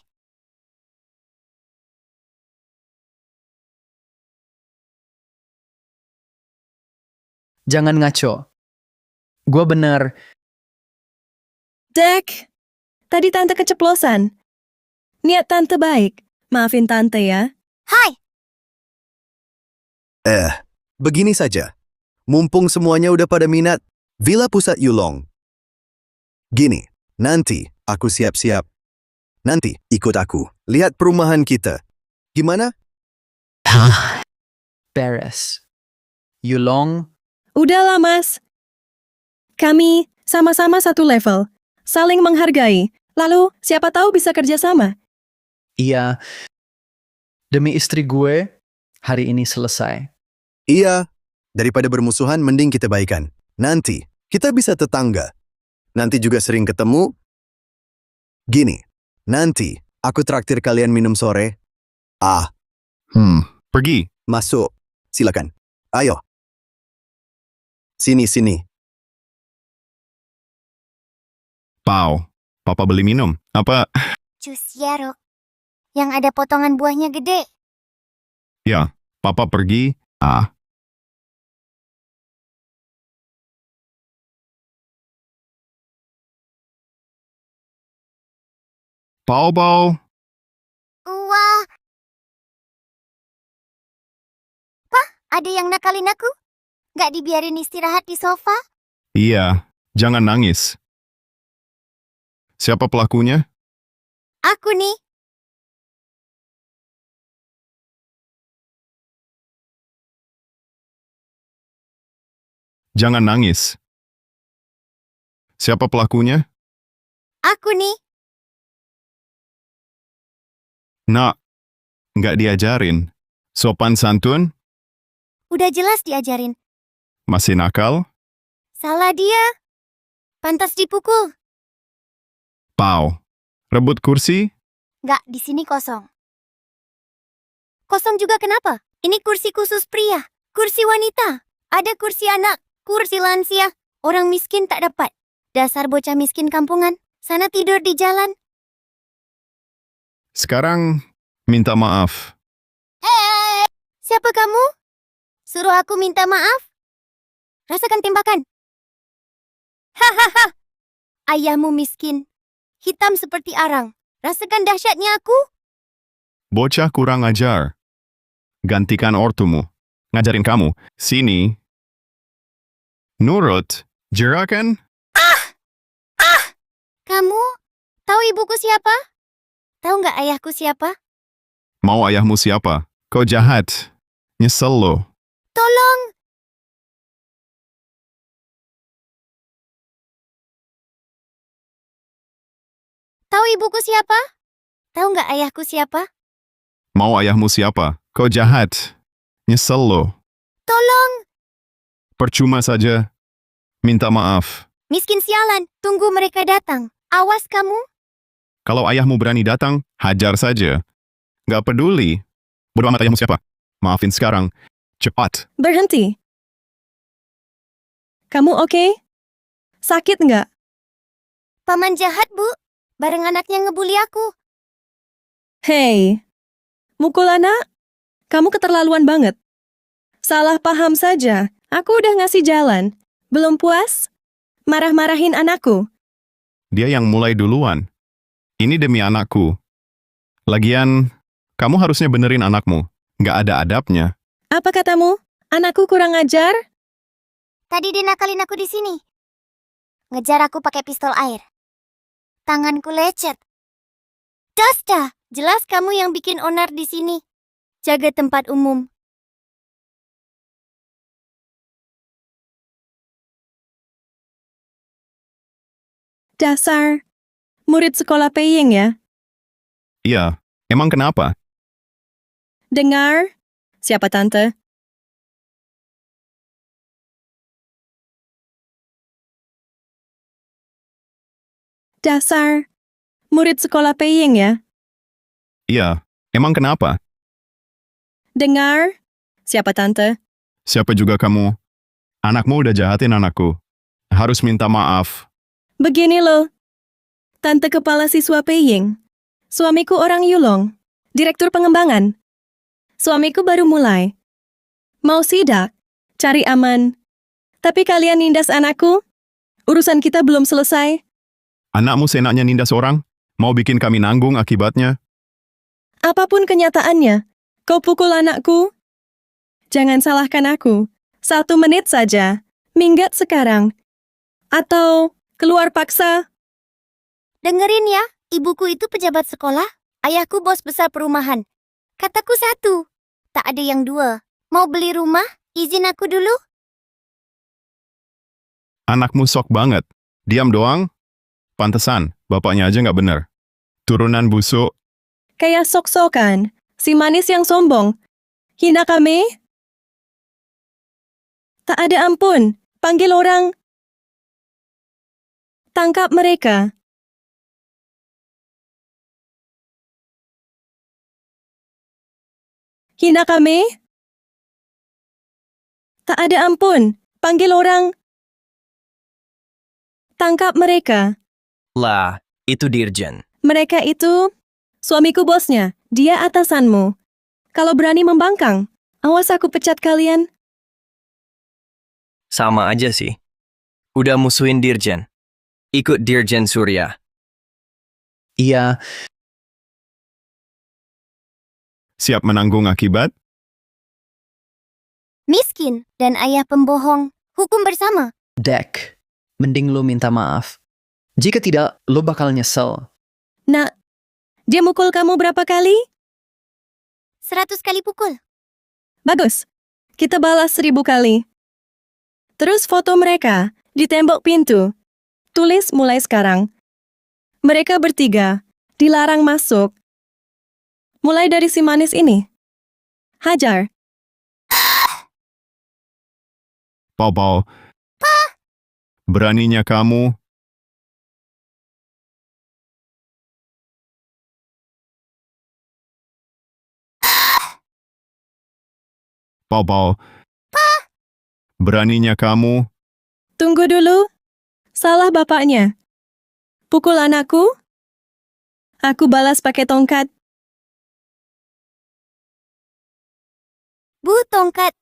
Jangan ngaco. Gua benar. Dek, tadi tante keceplosan. Niat tante baik. Maafin tante ya. hai. Begini saja. Mumpung semuanya udah pada minat, Villa Pusat Yulong. Gini, nanti aku siap-siap. Nanti ikut aku. Lihat perumahan kita. Gimana? Beres. Yulong, Udahlah, Mas. Kami sama-sama satu level. Saling menghargai. Lalu, siapa tahu bisa kerjasama. iya. Demi istri gue, hari ini selesai. Iya, daripada bermusuhan mending kita baikan. Nanti, kita bisa tetangga. Nanti juga sering ketemu. Gini, nanti aku traktir kalian minum sore. Pergi. Masuk. Silakan. Ayo. Sini. Pau. Papa beli minum. Apa? Jus Yerok. Yang ada potongan buahnya gede. Ya, Papa pergi. Pau. Wah. Pah, ada yang nakalin aku? Gak dibiarin istirahat di sofa? Iya, jangan nangis. Siapa pelakunya? Aku nih. Jangan nangis. Siapa pelakunya? Aku nih. Nak, nggak diajarin. Sopan santun? Udah jelas diajarin. Masih nakal? Salah dia. Pantas dipukul. Pau. Rebut kursi? Nggak, di sini kosong. Kosong juga kenapa? Ini kursi khusus pria. Kursi wanita. Ada kursi anak. Kursi lansia. Orang miskin tak dapat. Dasar bocah miskin kampungan. Sana tidur di jalan. Sekarang minta maaf. Siapa kamu? Suruh aku minta maaf? Rasakan tembakan. Hahaha. Ayahmu miskin. Hitam seperti arang. Rasakan dahsyatnya aku? Bocah kurang ajar. Gantikan ortumu. Ngajarin kamu. Sini. Nurut. Jerakan? Kamu tahu ibuku siapa? Tahu nggak ayahku siapa? Mau ayahmu siapa? Kau jahat. Nyesel lo. Tolong! Tahu ibuku siapa? Tahu nggak ayahku siapa? Mau ayahmu siapa? Kau jahat. Nyesel lo. Tolong! Percuma saja. Minta maaf. Miskin sialan, tunggu mereka datang. Awas kamu. Kalau ayahmu berani datang, hajar saja. Gak peduli. Bodo amat ayahmu siapa. Maafin sekarang. Cepat. Berhenti. Kamu oke? Sakit nggak? Paman jahat, Bu. Bareng anaknya ngebully aku. Hei, mukul anak? Kamu keterlaluan banget. Salah paham saja. Aku udah ngasih jalan. Belum puas? Marah-marahin anakku. Dia yang mulai duluan. Ini demi anakku. Lagian, kamu harusnya benerin anakmu. Gak ada adabnya. Apa katamu? Anakku kurang ajar? Tadi dia nakalin aku di sini. Ngejar aku pakai pistol air. Tanganku lecet. Dasta, jelas kamu yang bikin onar di sini. Jaga tempat umum. Dasar. Murid sekolah peying ya? Iya, emang kenapa? Dengar? Siapa tante? Dasar. Murid sekolah peying ya? Iya, emang kenapa? Dengar? Siapa tante? Siapa juga kamu? Anakmu udah jahatin anakku. Harus minta maaf. Begini loh. Tante kepala siswa peying. Suamiku orang Yulong. Direktur pengembangan. Suamiku baru mulai. Mau sidak? Cari aman. Tapi kalian nindas anakku? Urusan kita belum selesai. Anakmu senaknya nindas orang? Mau bikin kami nanggung akibatnya? Apapun kenyataannya, kau pukul anakku? Jangan salahkan aku. 1 menit saja. Minggat sekarang. Atau keluar paksa. Dengerin ya, ibuku itu pejabat sekolah, ayahku bos besar perumahan. Kataku 1, tak ada yang 2. Mau beli rumah? Izin aku dulu. Anakmu sok banget. Diam doang? Pantesan, bapaknya aja nggak bener. Turunan busuk. Kayak sok-sokan. Si manis yang sombong. Hina kami? Tak ada ampun. Panggil orang. Tangkap mereka. Hina kami? Tak ada ampun. Panggil orang. Tangkap mereka. Lah, itu Dirjen. Mereka itu suamiku bosnya. Dia atasanmu. Kalau berani membangkang, awas aku pecat kalian. Sama aja sih. Udah musuhin Dirjen. Ikut Dirjen Surya. Iya, Siap menanggung akibat? Miskin dan ayah pembohong. Hukum bersama. Dek. Mending lu minta maaf. Jika tidak, lu bakal nyesel. Nak, dia mukul kamu berapa kali? 100 kali pukul. Bagus. Kita balas 1000 kali. Terus foto mereka di tembok pintu. Tulis mulai sekarang. Mereka bertiga dilarang masuk. Mulai dari si manis ini. Hajar. Pau-pau. Beraninya kamu. Pau-pau. Beraninya kamu. Tunggu dulu. Salah bapaknya. Pukul anakku. Aku balas pakai tongkat. Bu, tongkat.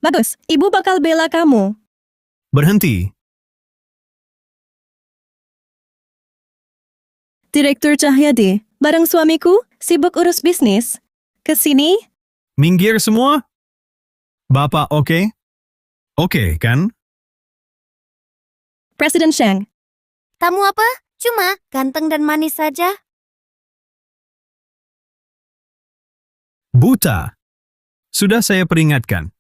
Bagus, ibu bakal bela kamu. Berhenti. Direktur Cahyadi, bareng suamiku, sibuk urus bisnis. Kesini, Minggir semua? Bapak oke? Oke, kan? Presiden Sheng. Tamu apa? Cuma ganteng dan manis saja. Buta. Sudah saya peringatkan.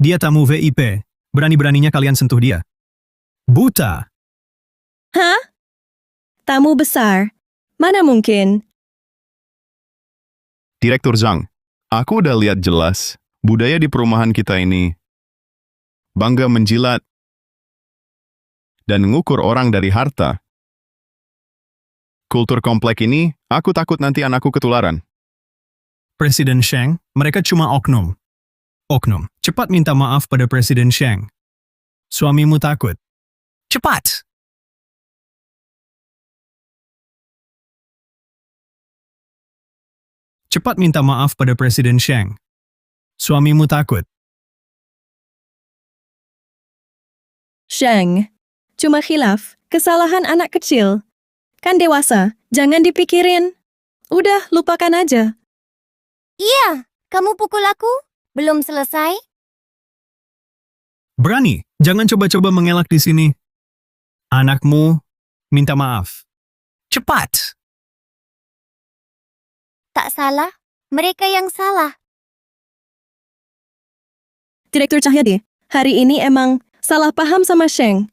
Dia tamu VIP. Berani-beraninya kalian sentuh dia. Buta. Hah? Tamu besar. Mana mungkin? Direktur Zhang, aku udah lihat jelas budaya di perumahan kita ini. Bangga menjilat dan ngukur orang dari harta. Kultur komplek ini, aku takut nanti anakku ketularan. Presiden Sheng, mereka cuma oknum. Oknum, cepat minta maaf pada Presiden Sheng. Suamimu takut. Cepat! Cepat minta maaf pada Presiden Sheng. Suamimu takut. Sheng. Cuma khilaf, kesalahan anak kecil. Kan dewasa, jangan dipikirin. Udah, lupakan aja. Iya, kamu pukul aku? Belum selesai? Berani, jangan coba-coba mengelak di sini. Anakmu minta maaf. Cepat! Tak salah, mereka yang salah. Direktur Cahyadi, hari ini emang salah paham sama Sheng.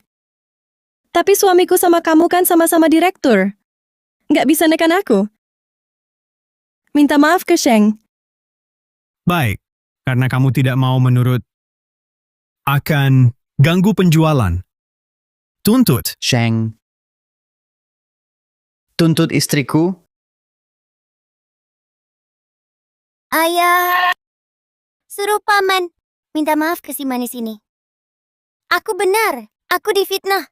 Tapi suamiku sama kamu kan sama-sama direktur. Nggak bisa nekan aku. Minta maaf ke Sheng. Baik, karena kamu tidak mau menurut, akan ganggu penjualan. Tuntut. Sheng. Tuntut istriku. Ayah, suruh paman. Minta maaf ke si manis ini. Aku benar, aku difitnah.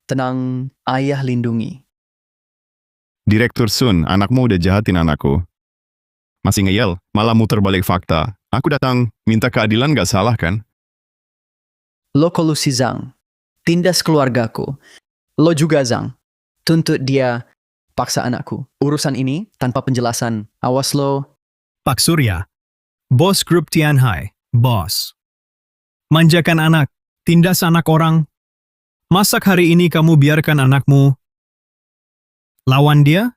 Tenang, ayah lindungi. Direktur Sun, anakmu udah jahatin anakku. Masih ngeyel, malah muter balik fakta. Aku datang, minta keadilan gak salah kan? Lo kolusi Zhang. Tindas keluargaku. Lo juga Zhang. Tuntut dia, paksa anakku. Urusan ini tanpa penjelasan. Awas lo. Pak Surya, bos grup Tianhai, bos. Manjakan anak, tindas anak orang. Masak hari ini kamu biarkan anakmu lawan dia?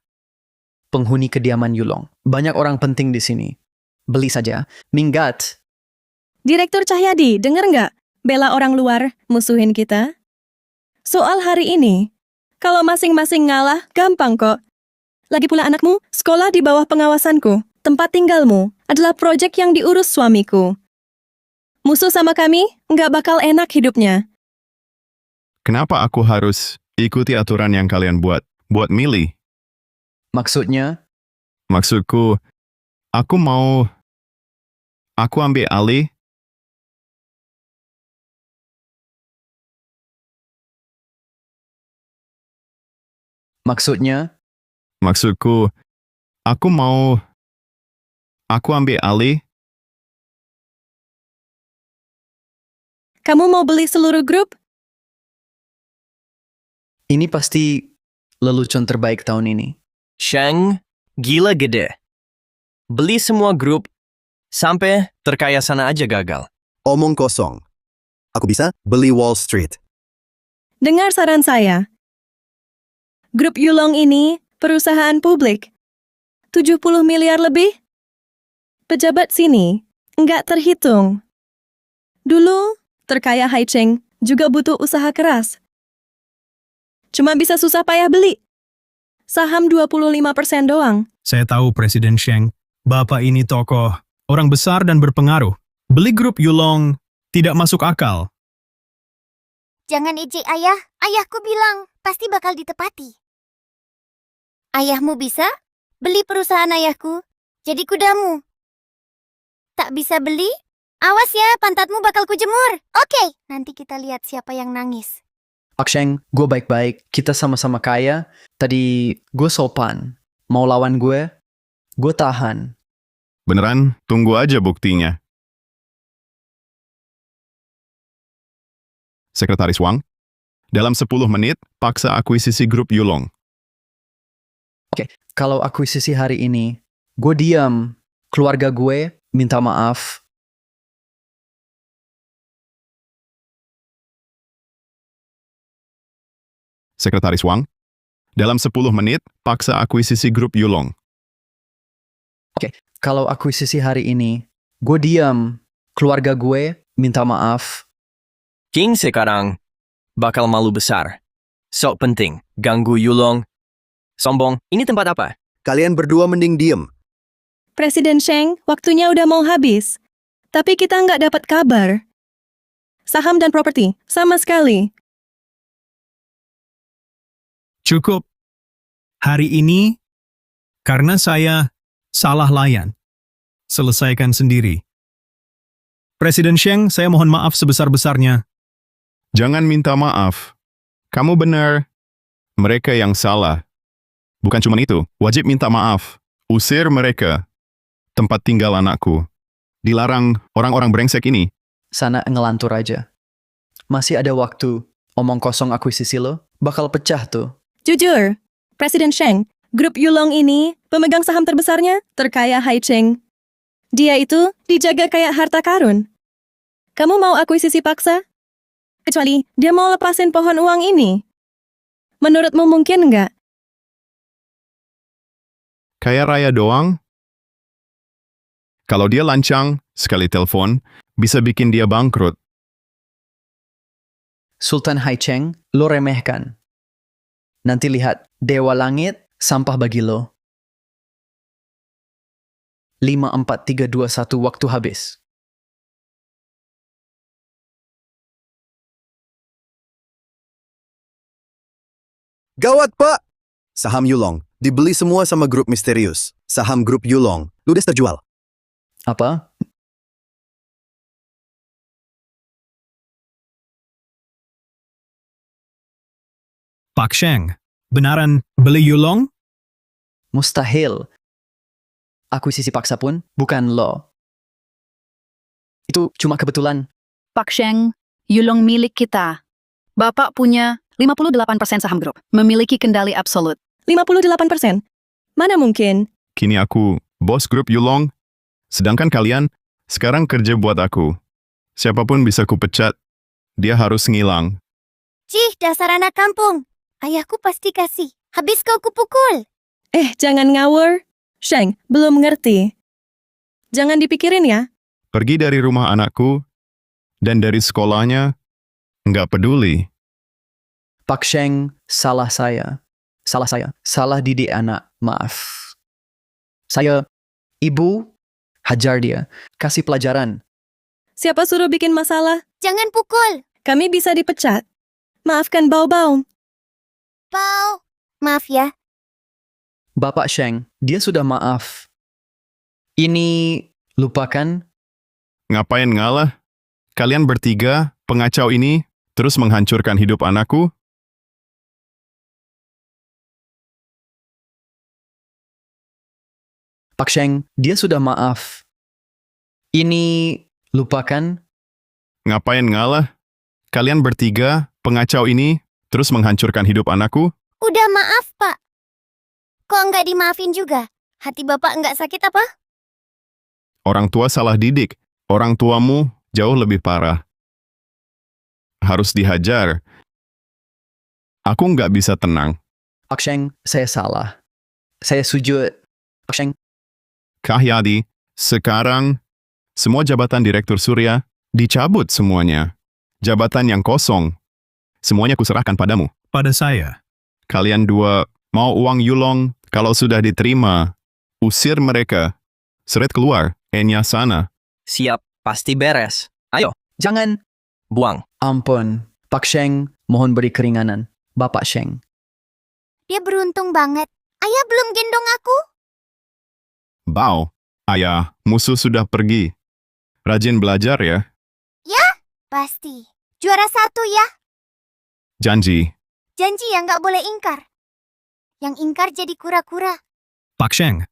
Penghuni kediaman Yulong. Banyak orang penting di sini. Beli saja. Minggat. Direktur Cahyadi, denger nggak? Bela orang luar, musuhin kita. Soal hari ini, kalau masing-masing ngalah, gampang kok. Lagi pula anakmu, sekolah di bawah pengawasanku. Tempat tinggalmu adalah proyek yang diurus suamiku. Musuh sama kami, nggak bakal enak hidupnya. Kenapa aku harus ikuti aturan yang kalian buat? Buat milih? Maksudnya? Maksudku, aku ambil alih. Maksudnya? Maksudku, aku ambil alih. Kamu mau beli seluruh grup? Ini pasti lelucon terbaik tahun ini. Sheng, gila gede. Beli semua grup, sampai terkaya sana aja gagal. Omong kosong. Aku bisa beli Wall Street. Dengar saran saya. Grup Yulong ini perusahaan publik. 70 miliar lebih? Pejabat sini nggak terhitung. Dulu, terkaya Hai Cheng juga butuh usaha keras. Cuma bisa susah payah beli. Saham 25% doang. Saya tahu Presiden Sheng, Bapak ini tokoh, orang besar dan berpengaruh. Beli grup Yulong tidak masuk akal. Jangan ejek ayah, ayahku bilang pasti bakal ditepati. Ayahmu bisa? Beli perusahaan ayahku, jadi kudamu. Tak bisa beli? Awas ya, pantatmu bakal kujemur. Oke, nanti kita lihat siapa yang nangis. Aksheng, gue baik-baik. Kita sama-sama kaya. Tadi gue sopan. Mau lawan gue tahan. Beneran, tunggu aja buktinya. Sekretaris Wang, dalam 10 menit, paksa akuisisi grup Yulong. Kalau akuisisi hari ini, gue diam. Keluarga gue minta maaf. Sekretaris Wang, dalam 10 menit, paksa akuisisi grup Yulong. Kalau akuisisi hari ini, gue diam. Keluarga gue minta maaf. King sekarang bakal malu besar. Sok penting, ganggu Yulong. Sombong, ini tempat apa? Kalian berdua mending diem. Presiden Sheng, waktunya udah mau habis. Tapi kita nggak dapat kabar. Saham dan properti, sama sekali. Cukup. Hari ini, karena saya salah layan. Selesaikan sendiri. Presiden Sheng, saya mohon maaf sebesar-besarnya. Jangan minta maaf. Kamu benar. Mereka yang salah. Bukan cuma itu, wajib minta maaf. Usir mereka. Tempat tinggal anakku. Dilarang orang-orang brengsek ini. Sana ngelantur aja. Masih ada waktu. Omong kosong akuisisi lo, bakal pecah tuh. Jujur, Presiden Sheng, grup Yulong ini pemegang saham terbesarnya terkaya Hai Cheng. Dia itu dijaga kayak harta karun. Kamu mau akuisisi paksa? Kecuali dia mau lepasin pohon uang ini. Menurutmu mungkin nggak? Kaya raya doang? Kalau dia lancang, sekali telepon, bisa bikin dia bangkrut. Sultan Hai Cheng, lo remehkan. Nanti lihat, Dewa Langit, sampah bagi lo. 5, 4, 3, 2, 1, waktu habis. Gawat, Pak! Saham Yulong dibeli semua sama grup misterius. Saham grup Yulong ludes terjual. Apa? Pak Sheng, benaran beli Yulong? Mustahil. Akuisisi paksa pun bukan lo. Itu cuma kebetulan. Pak Sheng, Yulong milik kita. Bapak punya 58% saham grup. Memiliki kendali absolut. 58%? Mana mungkin? Kini aku bos grup Yulong, sedangkan kalian sekarang kerja buat aku. Siapapun bisa kupecat, dia harus ngilang. Cih, dasar anak kampung. Ayahku pasti kasih. Habis kau kupukul. Jangan ngawur. Sheng, belum ngerti. Jangan dipikirin ya. Pergi dari rumah anakku, dan dari sekolahnya, nggak peduli. Pak Sheng, salah saya. Salah saya. Salah didik anak. Maaf. Saya, ibu, hajar dia. Kasih pelajaran. Siapa suruh bikin masalah? Jangan pukul. Kami bisa dipecat. Maafkan Bau-Bau. Pau. Maaf ya. Bapak Sheng, dia sudah maaf. Ini lupakan. Ngapain ngalah? Kalian bertiga, pengacau ini, terus menghancurkan hidup anakku? Pak Sheng, dia sudah maaf. Ini lupakan. Ngapain ngalah? Kalian bertiga, pengacau ini, terus menghancurkan hidup anakku? Udah maaf, Pak. Kok nggak dimaafin juga? Hati Bapak nggak sakit apa? Orang tua salah didik. Orang tuamu jauh lebih parah. Harus dihajar. Aku nggak bisa tenang. Pak Sheng, saya salah. Saya sujud. Pak Sheng, Kahyadi, sekarang semua jabatan Direktur Surya dicabut semuanya. Jabatan yang kosong, semuanya kuserahkan padamu. Pada saya. Kalian dua mau uang Yulong, kalau sudah diterima, usir mereka. Seret keluar, Enya sana. Siap, pasti beres. Ayo, jangan. buang. Ampun. Pak Sheng, mohon beri keringanan. Bapak Sheng. Dia beruntung banget. Ayah belum gendong aku. Bau, ayah, musuh sudah pergi. Rajin belajar ya. Ya, pasti. Juara 1 ya. Janji. Janji yang nggak boleh ingkar. Yang ingkar jadi kura-kura. Pak Sheng,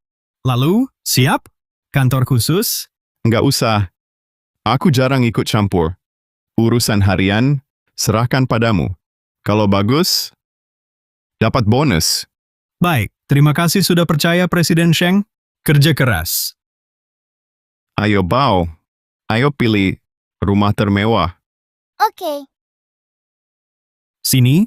lalu, siap? Kantor khusus? Nggak usah. Aku jarang ikut campur. Urusan harian, serahkan padamu. Kalau bagus, dapat bonus. Baik, terima kasih sudah percaya Presiden Sheng. Kerja keras. Ayo Bao, ayo pilih rumah termewah. Oke. Sini,